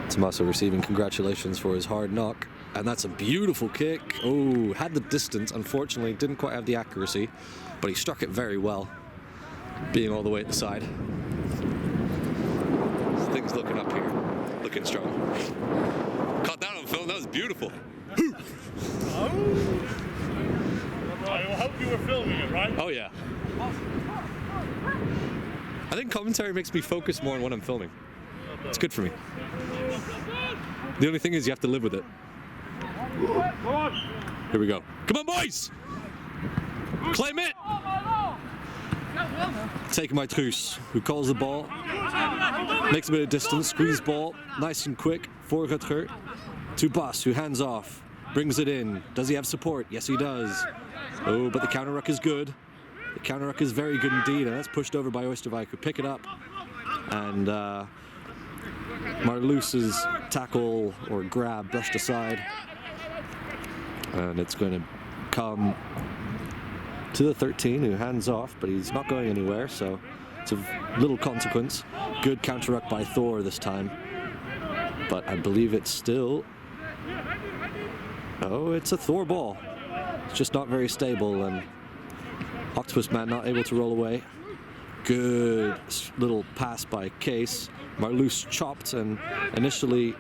Tommaso receiving congratulations for his hard knock, and that's a beautiful kick. Oh, had the distance, unfortunately didn't quite have the accuracy, but he struck it very well, being all the way at the side. Things looking up here, looking strong. Caught that on film, that was beautiful. I hope you were filming it, right? Oh yeah. I think commentary makes me focus more on what I'm filming. It's good for me. The only thing is you have to live with it. Here we go. Come on, boys! Claim it! Taken by Truus, who calls the ball. Makes a bit of distance, squeeze ball, nice and quick for Rutger. To Bas, who hands off, brings it in. Does he have support? Yes, he does. Oh, but the counter ruck is good. The counter ruck is very good indeed, and that's pushed over by Oosterwijk, who pick it up. And Marloes's tackle or grab brushed aside. And it's going to come to the 13, who hands off, but he's not going anywhere, so it's of little consequence. Good counter ruck by Thor this time. But I believe it's still... Oh, it's a Thor ball. It's just not very stable, and Octopus man not able to roll away. Good little pass by Case. Marloes chopped, and initially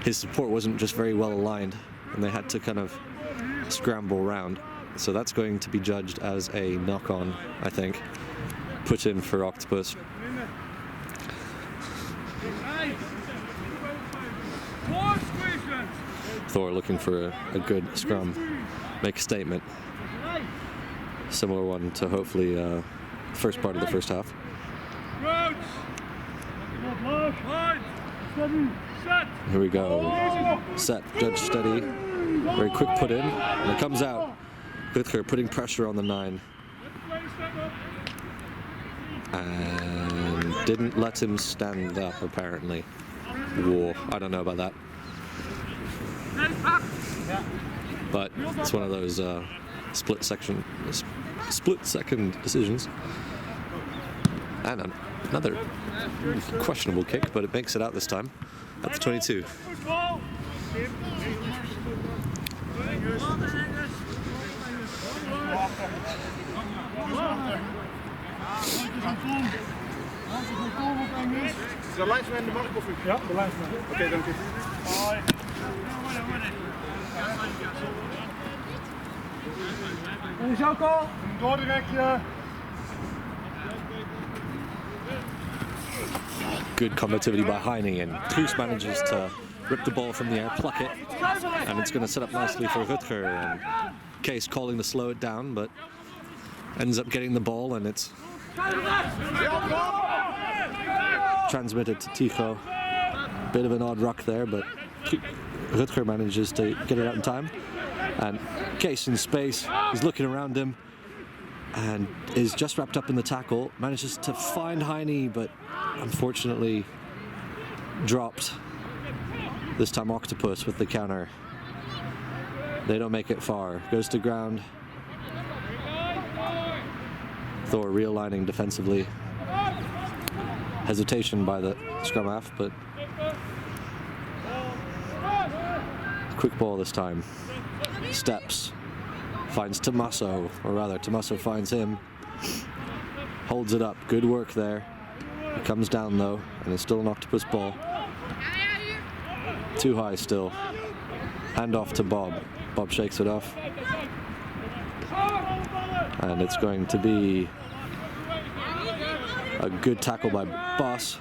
his support wasn't just very well aligned, and they had to kind of scramble around. So that's going to be judged as a knock-on, I think. Put in for Octopus. Thor looking for a good scrum, make a statement. Similar one to hopefully first part of the first half. Here we go. Set, judge steady. Very quick put in, and it comes out. Rutger putting pressure on the 9. And didn't let him stand up, apparently. Whoa, I don't know about that. But it's one of those split second decisions. And another questionable kick, but it makes it out this time at the 22. De lijnsman de markt of u? Ja, de lijnsman. Oké, dank u. Hoi. En is ook al? Een doordirectje. Good combativity by Heine, and Truus manages to rip the ball from the air, pluck it, and it's going to set up nicely for Rutger. And Case calling to slow it down, but ends up getting the ball, and it's transmitted to Tycho. Bit of an odd ruck there, but Rutger manages to get it out in time. And Case in space, he's looking around him and is just wrapped up in the tackle, manages to find Heine, but unfortunately dropped. This time Octopus with the counter. They don't make it far. Goes to ground. Thor realigning defensively. Hesitation by the scrum half, but quick ball this time. Steps. Finds Tommaso, or rather Tommaso finds him. Holds it up. Good work there. It comes down though, and it's still an Octopus ball. Too high still. Hand off to Bob. Bob shakes it off. And it's going to be a good tackle by Boss,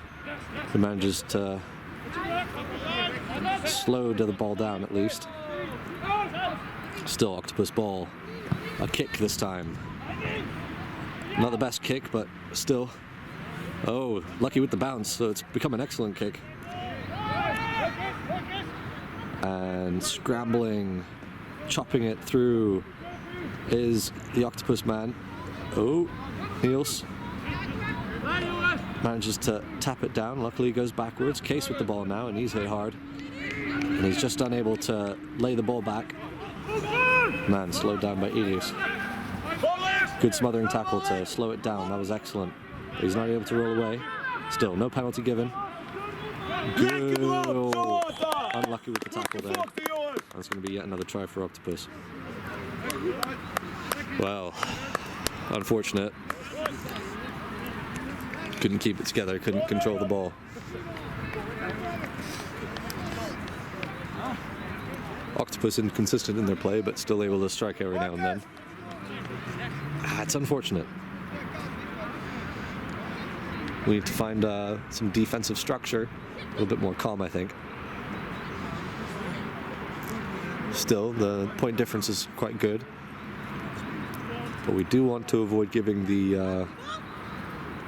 who manages to slow the ball down at least. Still Octopus ball. A kick this time. Not the best kick, but still. Oh, lucky with the bounce, so it's become an excellent kick. And scrambling, chopping it through is the Octopus man. Oh, Niels manages to tap it down. Luckily he goes backwards. Case with the ball now, and he's hit hard. And he's just unable to lay the ball back. Man, slowed down by Iris. Good smothering tackle to slow it down. That was excellent. He's not able to roll away. Still, no penalty given. Good. Oh, unlucky with the tackle there. That's going to be yet another try for Octopus. Well, unfortunate. Couldn't keep it together, couldn't control the ball. Octopus inconsistent in their play, but still able to strike every now and then. It's unfortunate. We need to find some defensive structure, a little bit more calm, I think. Still, the point difference is quite good, but we do want to avoid giving the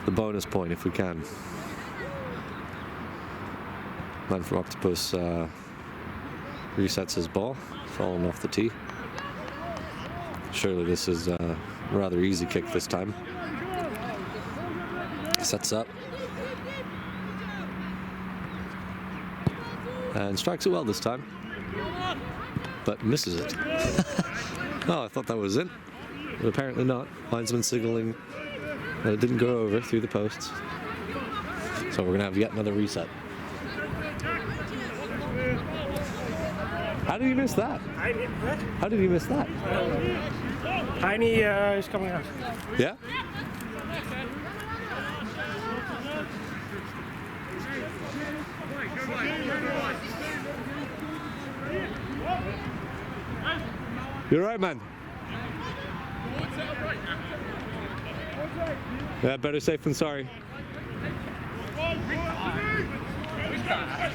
bonus point if we can. Man from Octopus resets his ball, falling off the tee. Surely this is a rather easy kick this time. Sets up and strikes it well this time, but misses it. Oh, I thought that was it, but apparently not. Linesman signaling that it didn't go over through the posts, so we're gonna have yet another reset. How did you miss that? How did you miss that? Heine is coming out. Yeah? You're right, man. Yeah, better safe than sorry.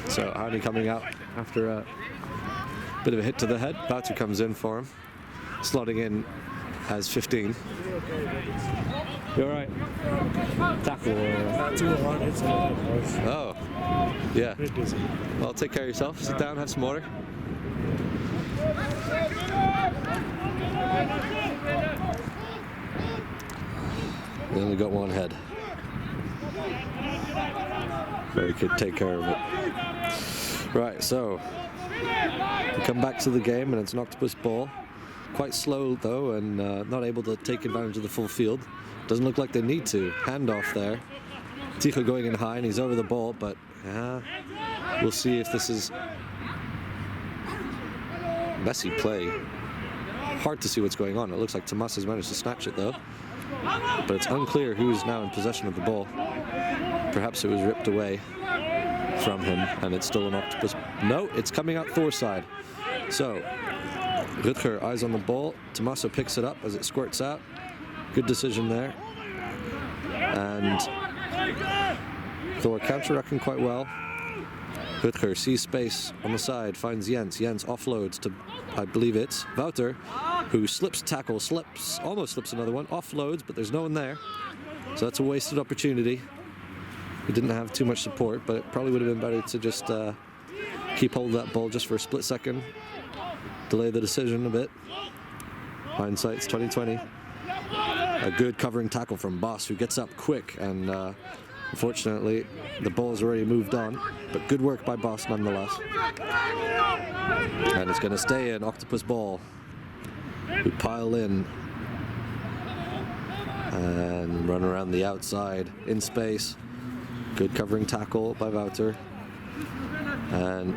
So Heine coming out after a bit of a hit to the head. Bouter comes in for him, slotting in as 15. You all right? Tackle. Not too hard. It's a little close. Oh, yeah. Bit dizzy. Well, take care of yourself. Sit down, have some water. We only got one head. Very good. Take care of it. Right, so we come back to the game, and it's an Octopus ball. Quite slow though, and not able to take advantage of the full field. Doesn't look like they need to. Handoff there. Ticho going in high, and he's over the ball, but we'll see if this is messy play. Hard to see what's going on. It looks like Tomas has managed to snatch it though, but it's unclear who's now in possession of the ball. Perhaps it was ripped away from him, and it's still an Octopus. No, it's coming out Thor's side. So Rutger eyes on the ball. Tommaso picks it up as it squirts out. Good decision there. And Thor counter-rucking quite well. Rutger sees space on the side, finds Jens. Jens offloads to, I believe it's Wouter, who slips tackle, almost slips another one, offloads, but there's no one there. So that's a wasted opportunity. He didn't have too much support, but it probably would have been better to just keep hold of that ball just for a split second. Delay the decision a bit. Hindsight's 2020. A good covering tackle from Boss, who gets up quick, and unfortunately the ball's already moved on, but good work by Boss nonetheless. And it's going to stay an Octopus ball. We pile in and run around the outside in space. Good covering tackle by Wouter, and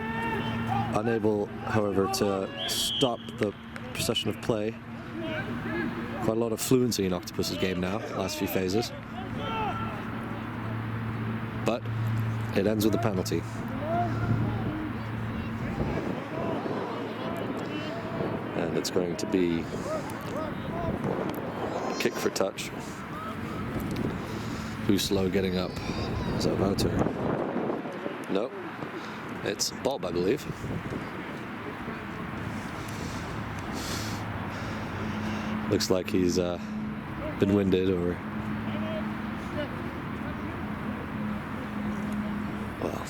unable, however, to stop the procession of play. Quite a lot of fluency in Octopus's game now, last few phases. but it ends with a penalty. And it's going to be a kick for touch. Who's slow getting up? Is that Wouter? No, it's Bob, I believe. Looks like he's been winded or... well...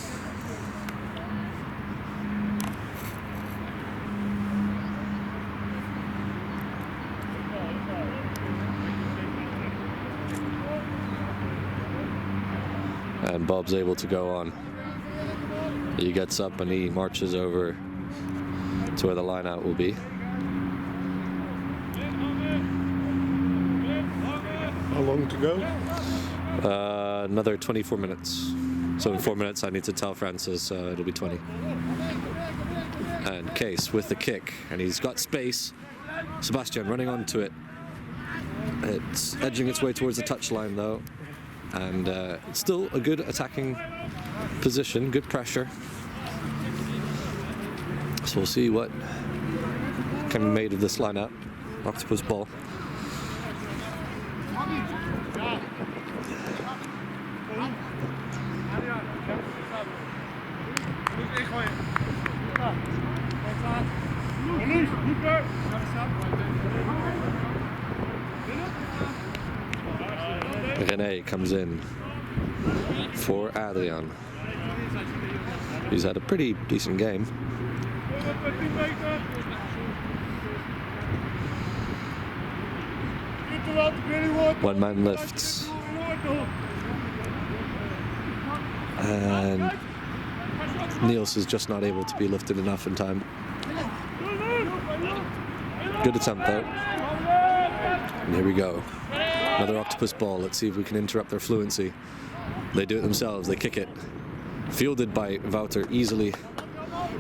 and Bob's able to go on. He gets up and he marches over to where the line out will be. How long to go? Another 24 minutes. So in 4 minutes I need to tell Francis it'll be 20. And Case with the kick, and he's got space. Sebastian running onto it. It's edging its way towards the touchline though. And it's still a good attacking position, good pressure. So we'll see what can be made of this lineup. Octopus ball. René comes in for Adrian. He's had a pretty decent game. One man lifts. And Niels is just not able to be lifted enough in time. Good attempt though. And here we go. Another Octopus ball. Let's see if we can interrupt their fluency. They do it themselves. They kick it. Fielded by Wouter easily.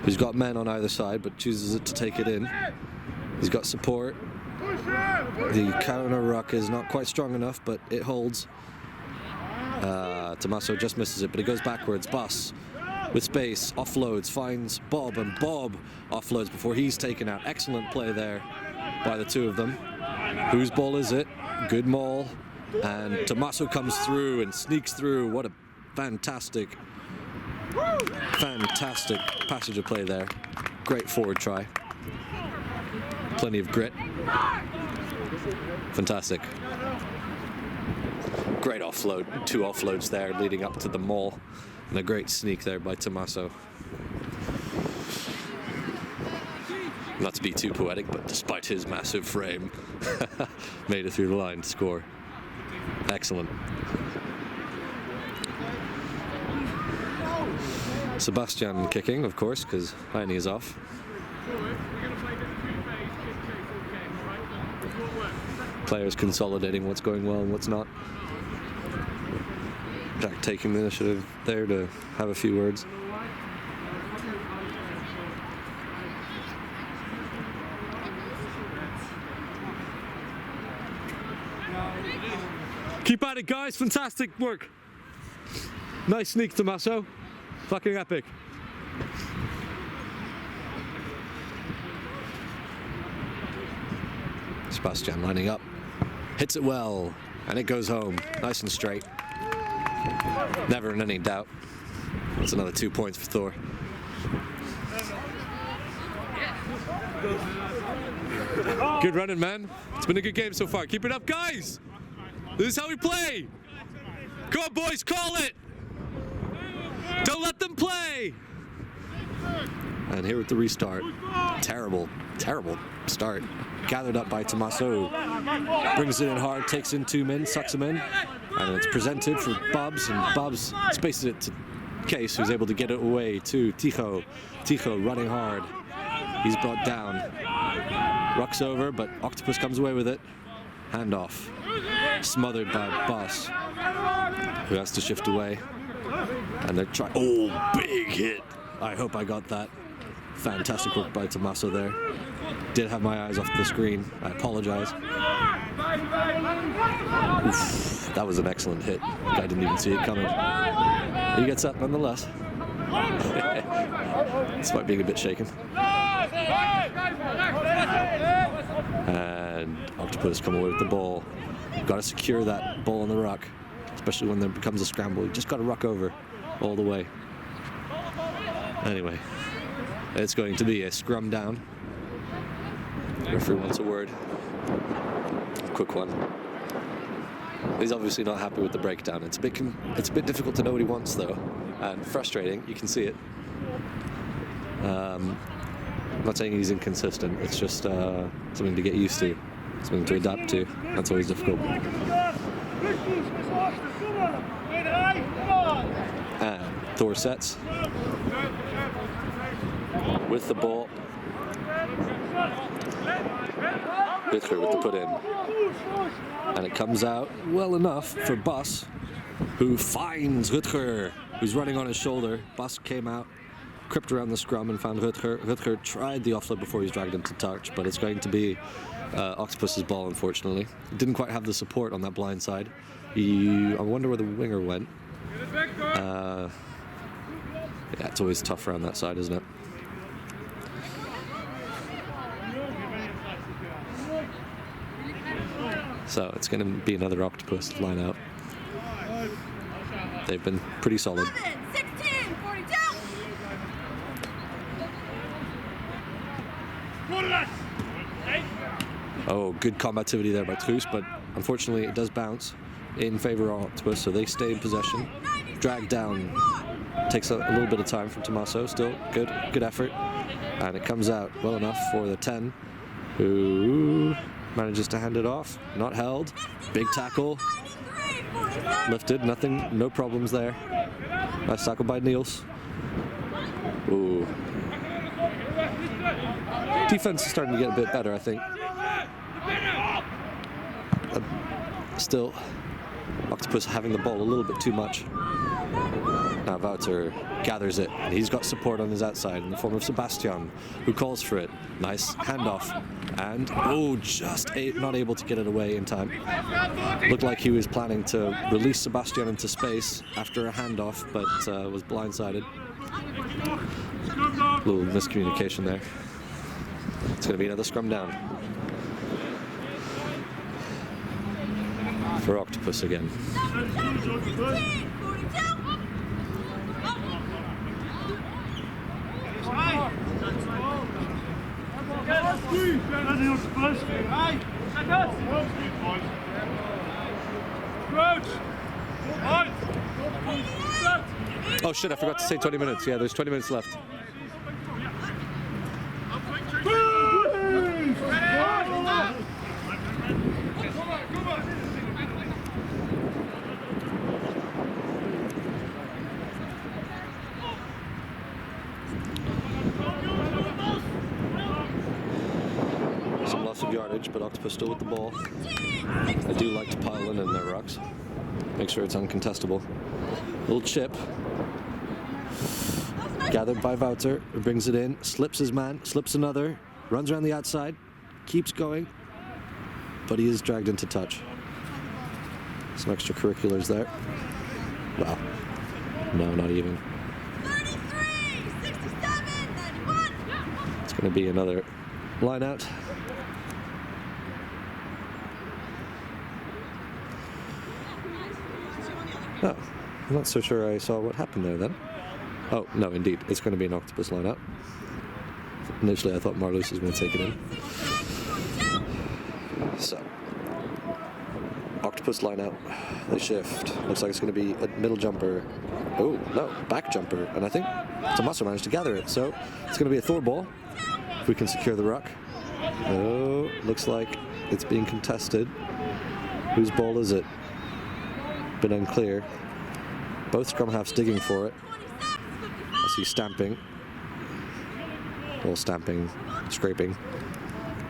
He's got men on either side, but chooses to take it in. He's got support. The counter ruck is not quite strong enough, but it holds. Tommaso just misses it, but it goes backwards. Bus with space, offloads, finds Bob, and Bob offloads before he's taken out. Excellent play there by the two of them. Whose ball is it? Good maul, and Tommaso comes through and sneaks through. What a fantastic passage of play there. Great forward try. Plenty of grit. Fantastic. Great offload. Two offloads there leading up to the maul. And a great sneak there by Tommaso. Not to be too poetic, but despite his massive frame, made it through the line to score. Excellent. Sebastian kicking, of course, because Heine is off. Players consolidating what's going well and what's not. Jack taking the initiative there to have a few words. Keep at it, guys. Fantastic work. Nice sneak, Tommaso. Fucking epic. Sebastian lining up. Hits it well. And it goes home. Nice and straight. Never in any doubt. That's another 2 points for Thor. Good running, man. It's been a good game so far. Keep it up, guys. This is how we play. Come on, boys, call it. Don't let them play. And here with the restart. Terrible, terrible start. Gathered up by Tommaso. Brings it in hard, takes in 2 men, sucks them in. And it's presented for Bubs, and Bubs spaces it to Case, who's able to get it away to Tycho. Tycho running hard. He's brought down. Rucks over, but Octopus comes away with it. Handoff. Smothered by Boss, who has to shift away. And they're trying. Oh, big hit. I hope I got that. Fantastic work by Tommaso there. Did have my eyes off the screen. I apologize. Oof, that was an excellent hit. I didn't even see it coming. He gets up nonetheless. Despite being a bit shaken. And Octopus come away with the ball. Got to secure that ball on the ruck, especially when there becomes a scramble. You just got to ruck over all the way. Anyway, it's going to be a scrum down. Referee wants a word. Quick one. He's obviously not happy with the breakdown. It's a bit difficult to know what he wants though, and frustrating. You can see it. I'm not saying he's inconsistent. It's just something to get used to, something to adapt to. That's always difficult. And Thor sets with the ball. Rutger with the put in. And it comes out well enough for Bas, who finds Rutger, who's running on his shoulder. Bas came out, crept around the scrum and found Rutger. Rutger tried the offload before he was dragged into touch, but it's going to be Octopus's ball, unfortunately. Didn't quite have the support on that blind side. I wonder where the winger went. Yeah, it's always tough around that side, isn't it? So it's going to be another Octopus line out. They've been pretty solid. 11, 16, 42. Oh, good combativity there by Truus, but unfortunately it does bounce in favor of Octopus, so they stay in possession. Drag down. Takes a little bit of time from Tommaso, still good effort. And it comes out well enough for the 10, who manages to hand it off. Not held. Big tackle. Lifted, nothing, no problems there. Nice tackle by Niels. Ooh. Defense is starting to get a bit better, I think. Still, Octopus having the ball a little bit too much. Now Wouter gathers it, and he's got support on his outside in the form of Sebastian, who calls for it. Nice handoff, and just not able to get it away in time. Looked like he was planning to release Sebastian into space after a handoff, but was blindsided. Little miscommunication there. It's going to be another scrum down for Octopus again. Oh shit, I forgot to say 20 minutes. Yeah, there's 20 minutes left. Some loss of yardage, but Octopus still with the ball. I do like to pile in their rucks. Make sure it's uncontestable. Little chip. Gathered by Wouter, who brings it in, slips his man, slips another, runs around the outside, keeps going, but he is dragged into touch. Some extracurriculars there. Well, no, not even. 33, 67, 91. It's going to be another line out. Oh, I'm not so sure I saw what happened there then. Oh, no, indeed. It's going to be an Octopus line out. Initially, I thought Marloes was going to take it in. So, Octopus line out. They shift. Looks like it's going to be a middle jumper. Oh, no, back jumper. And I think Tommaso managed to gather it. So, it's going to be a Thor ball. If we can secure the ruck. Oh, looks like it's being contested. Whose ball is it? Bit unclear. Both scrum halves digging for it. I see stamping. Well, stamping, scraping,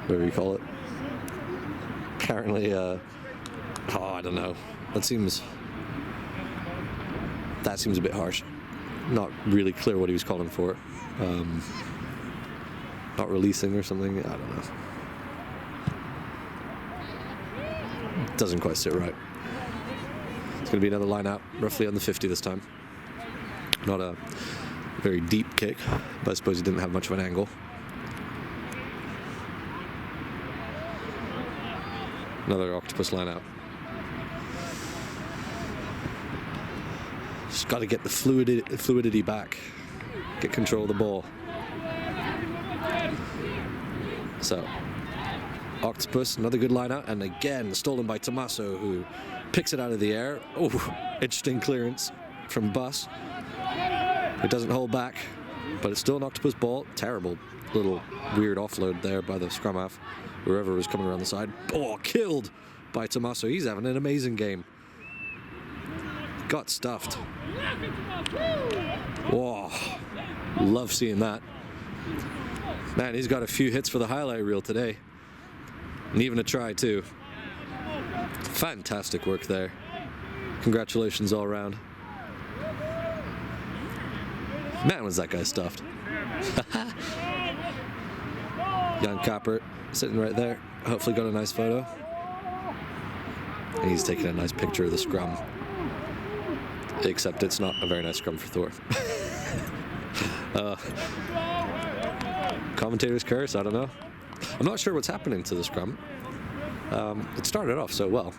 whatever you call it. Apparently, I don't know. That seems a bit harsh. Not really clear what he was calling for. Not releasing or something. I don't know. Doesn't quite sit right. It's going to be another line out, roughly on the 50 this time. Not a very deep kick, but I suppose he didn't have much of an angle. Another Octopus line out. Just got to get the fluidity back. Get control of the ball. So, Octopus, another good line out, and again stolen by Tommaso, who picks it out of the air. Oh, interesting clearance from Bus. It doesn't hold back, but it's still an Octopus ball. Terrible little weird offload there by the scrum half, whoever was coming around the side. Oh, killed by Tommaso. He's having an amazing game. Got stuffed. Whoa, love seeing that. Man, he's got a few hits for the highlight reel today. And even a try too. Fantastic work there. Congratulations all around. Man, was that guy stuffed. Young Capper sitting right there. Hopefully got a nice photo. And he's taking a nice picture of the scrum. Except it's not a very nice scrum for Thor. Commentator's curse, I don't know. I'm not sure what's happening to the scrum. It started off so well.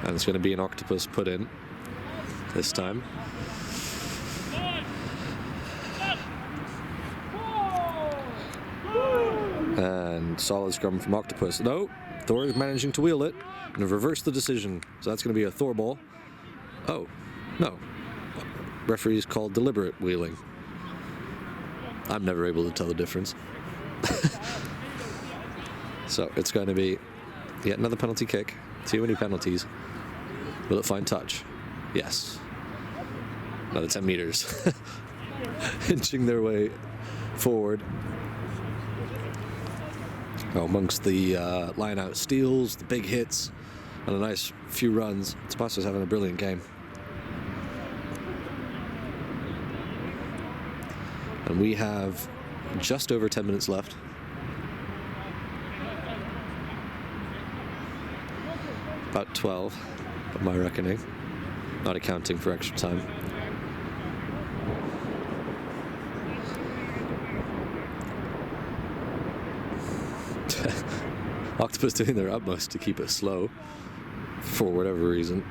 And it's going to be an Octopus put in this time. And solid scrum from Octopus. No, Thor is managing to wheel it and have reversed the decision. So that's going to be a Thor ball. Oh, no. Referee's called deliberate wheeling. I'm never able to tell the difference. So it's going to be yet another penalty kick. Too many penalties. Will it find touch? Yes. Another 10 meters. Inching their way forward. Amongst the line-out steals, the big hits, and a nice few runs. Tommaso's having a brilliant game. And we have just over 10 minutes left. About 12, of my reckoning. Not accounting for extra time. Octopus doing their utmost to keep it slow for whatever reason.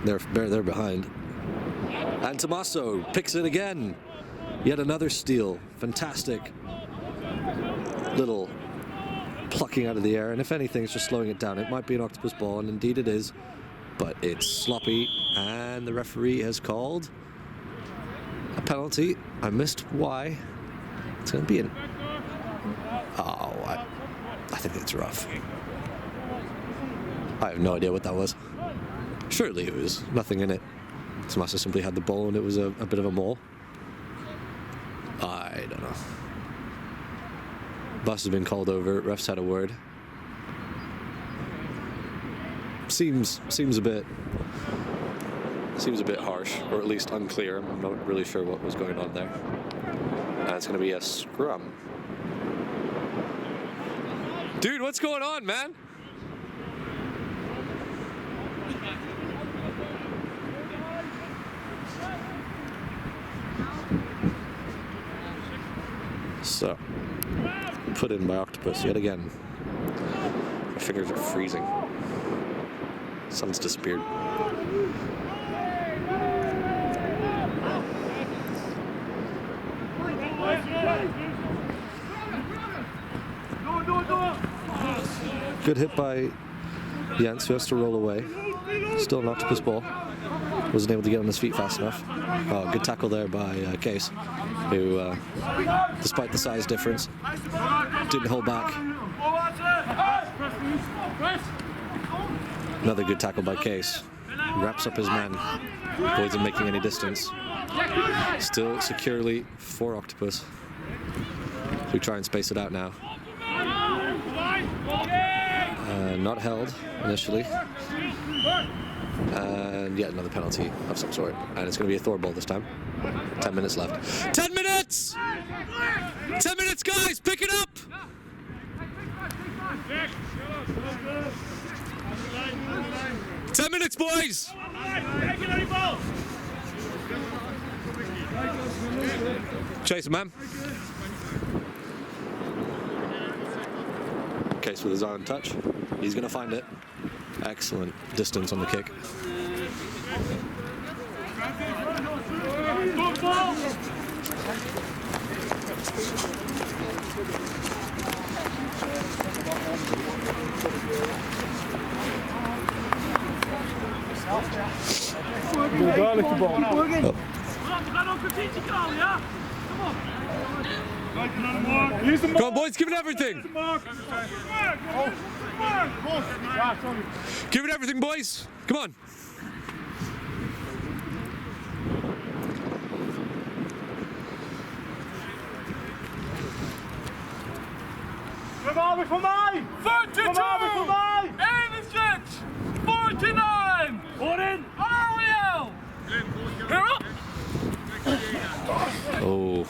They're behind. And Tommaso picks it again. Yet another steal. Fantastic little plucking out of the air. And if anything, it's just slowing it down. It might be an Octopus ball, and indeed it is. But it's sloppy, and the referee has called a penalty. I missed why. It's going to be an... Oh, I think it's rough. I have no idea what that was. Surely it was nothing in it. Tommaso simply had the ball and it was a bit of a maul. I don't know. Bus has been called over. Ref's had a word. Seems a bit harsh, or at least unclear. I'm not really sure what was going on there. And it's going to be a scrum. Dude, what's going on, man? So, put in by Octopus yet again. My fingers are freezing. Sun's disappeared. Good hit by Jens, who has to roll away. Still an Octopus ball. Wasn't able to get on his feet fast enough. Oh, good tackle there by Case, who, despite the size difference, didn't hold back. Another good tackle by Case. Wraps up his man. Avoids him making any distance. Still securely for Octopus. We try and space it out now. Not held initially. And yet another penalty of some sort. And it's going to be a Thor ball this time. 10 minutes left. 10 minutes! 10 minutes, guys! Pick it up! 10 minutes, boys! Chase him, man. Case with his iron touch. He's going to find it. Excellent distance on the kick. Duidelijk de bal. We gaan ook kwartiertje kralen, ja? Kom op. Hier is de Come on, boys, give it everything! Give it everything, boys! Come on! Revolver voor mij! 42! Voor mij! 61! 49! Voorin! Ariel! Here up! Oh,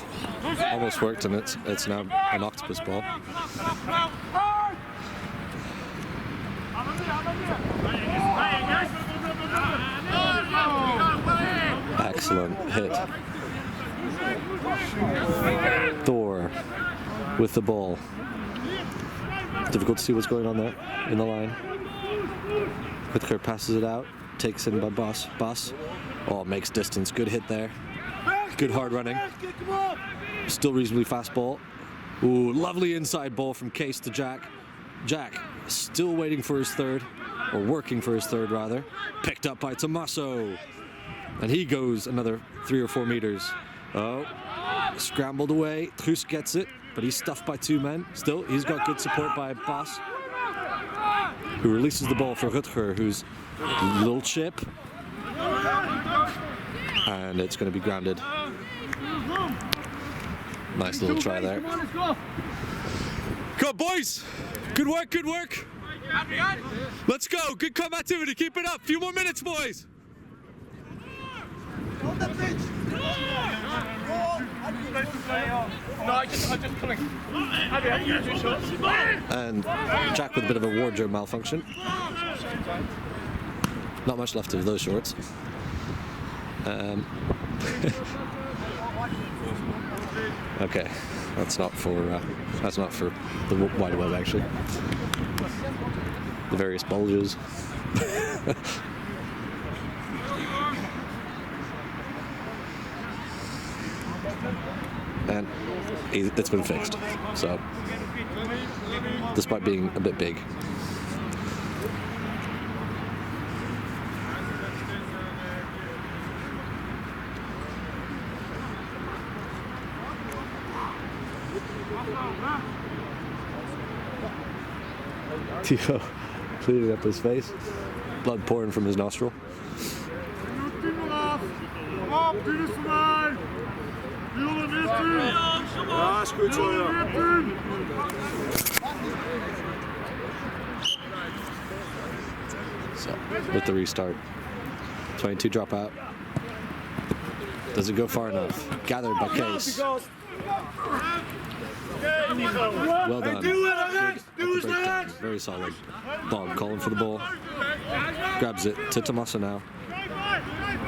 almost worked, and it's now an octopus ball. Excellent hit. Thor with the ball. Difficult to see what's going on there in the line. Whitaker passes it out, takes in by Boss. Boss, oh, makes distance. Good hit there. Good hard running. Still reasonably fast ball. Ooh, lovely inside ball from Case to Jack. Jack still waiting for his third, or working for his third rather. Picked up by Tommaso. And he goes another 3 or 4 meters. Oh, scrambled away. Truus gets it, but he's stuffed by 2 men. Still, he's got good support by Bas, who releases the ball for Rutger, who's a little chip. And it's going to be grounded. Nice little try there. Go, boys! Good work, good work! Let's go! Good combativity, keep it up! Few more minutes, boys! And Jack with a bit of a wardrobe malfunction. Not much left of those shorts. Okay, that's not for the wide web actually. The various bulges. And it's been fixed. So, despite being a bit big. Tigo cleaning up his face, blood pouring from his nostril. So, with the restart, 22 drop out. Does it go far enough? Gathered by Case. Well done. Good. Very solid. Bob calling for the ball. Grabs it to Tommaso now.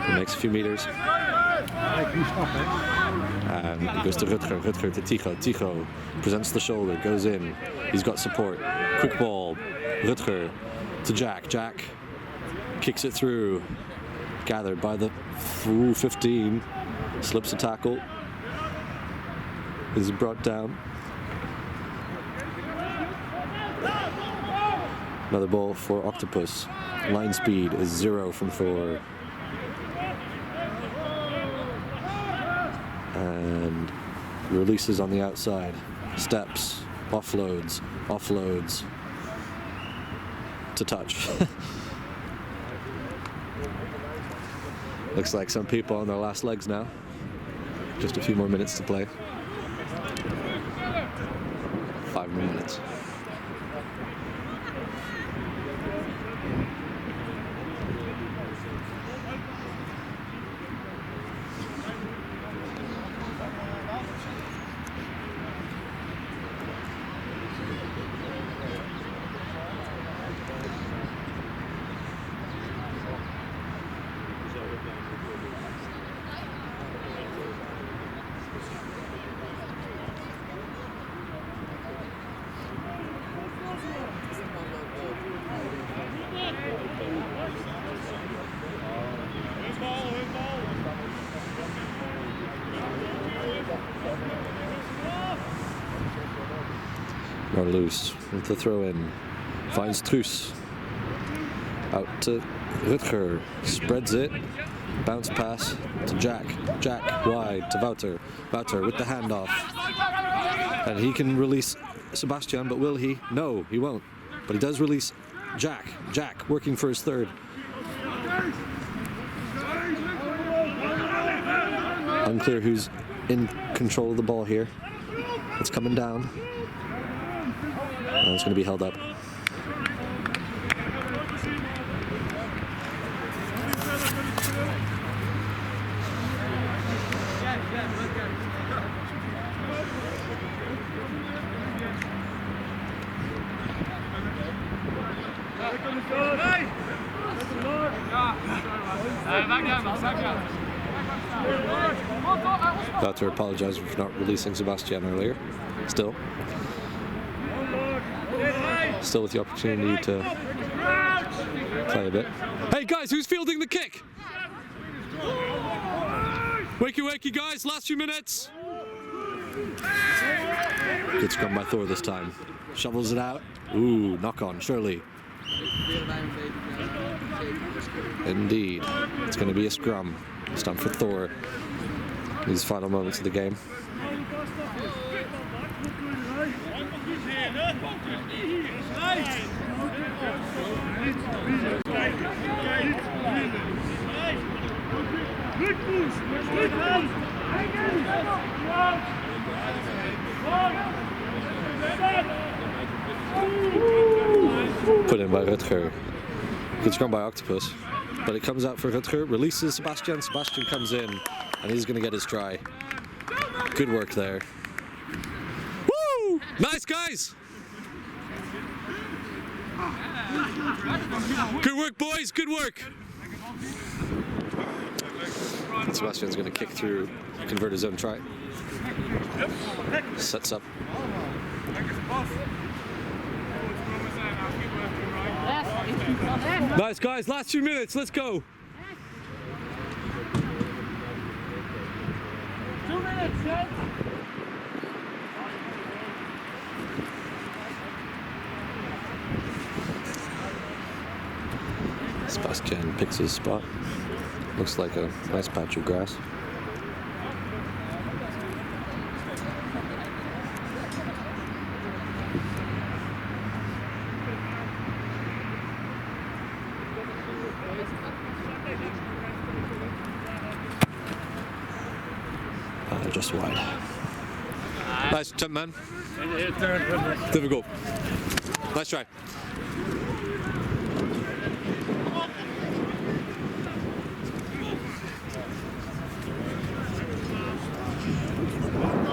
He makes a few meters. And it goes to Rutger. Rutger to Tigo. Tigo presents the shoulder, goes in. He's got support. Quick ball. Rutger to Jack. Jack kicks it through. Gathered by the 15. Slips a tackle. Is brought down. Another ball for Octopus. Line speed is 0 from Thor. And releases on the outside. Steps, offloads, offloads. To touch. Looks like some people on their last legs now. Just a few more minutes to play. 5 more minutes. Marloes with the throw in. Finds Truus. Out to Rutger. Spreads it. Bounce pass to Jack. Jack wide to Wouter. Wouter with the handoff. And he can release Sebastian, but will he? No, he won't. But he does release Jack. Jack working for his third. Unclear who's in control of the ball here. It's coming down. And it's going to be held up. Wouter apologized for not releasing Sebastian earlier. Still with the opportunity to play a bit. Hey guys, who's fielding the kick? Wakey wakey guys, last few minutes. Good scrum by Thor this time. Shovels it out. Ooh, knock on, surely. Indeed. It's going to be a scrum. It's time for Thor. These final moments of the game. Put in by Rutger. Good scrum by Octopus. But it comes out for Rutger, releases Sebastian. Sebastian comes in, and he's going to get his try. Good work there. Woo! Nice, guys! Good work, boys. Good work. And Sebastian's going to kick through, convert his own try. Sets up. Nice, guys. Last few minutes. Let's go. 2 minutes, set. Sebastian picks his spot. Looks like a nice patch of grass. Just wide. Nice jump, man. Difficult. Nice try.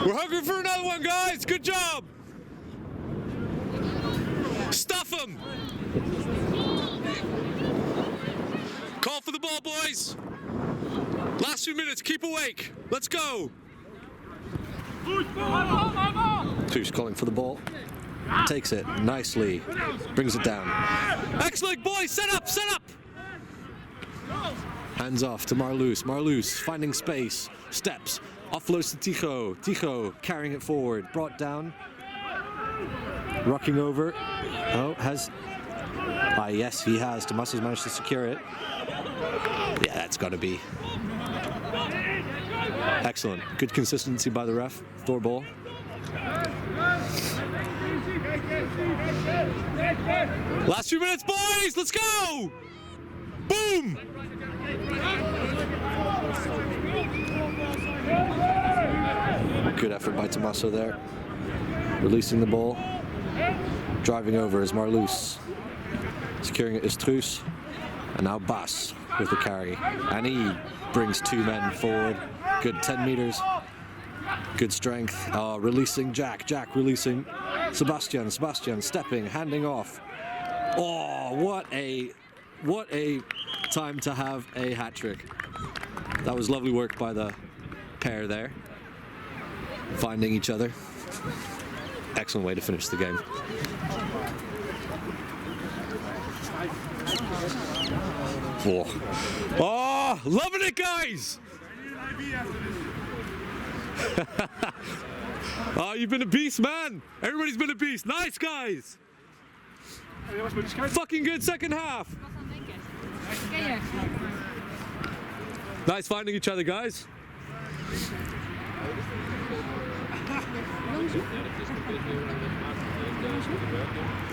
We're hungry for another one, guys. Good job. Stuff them. Call for the ball, boys. Last few minutes. Keep awake. Let's go. Truus calling for the ball. Takes it nicely. Brings it down. Excellent, boys. Set up. Set up. Hands off to Marloes. Marloes finding space. Steps. Offloads to Tycho. Tycho carrying it forward. Brought down. Rocking over. Oh, has... Ah, yes, he has. Tomas has managed to secure it. Yeah, that's got to be... Excellent. Good consistency by the ref. Thor ball. Last few minutes, boys! Let's go! Boom! Good effort by Tommaso there. Releasing the ball. Driving over is Marloes. Securing it is Truus. And now Bas with the carry. And he brings 2 men forward. Good 10 meters. Good strength. Releasing Jack. Jack releasing Sebastian. Sebastian stepping, handing off. Oh, what a time to have a hat trick. That was lovely work by the pair there. Finding each other. Excellent way to finish the game. Oh, loving it, guys! Oh, you've been a beast, man. Everybody's been a beast. Nice, guys. Fucking good second half. Nice finding each other, guys.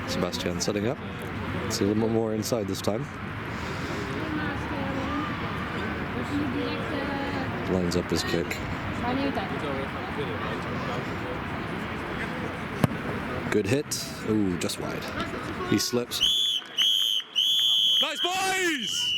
Sebastian setting up. See a little bit more inside this time. Lines up his kick. Good hit. Ooh, just wide. He slips. Nice boys!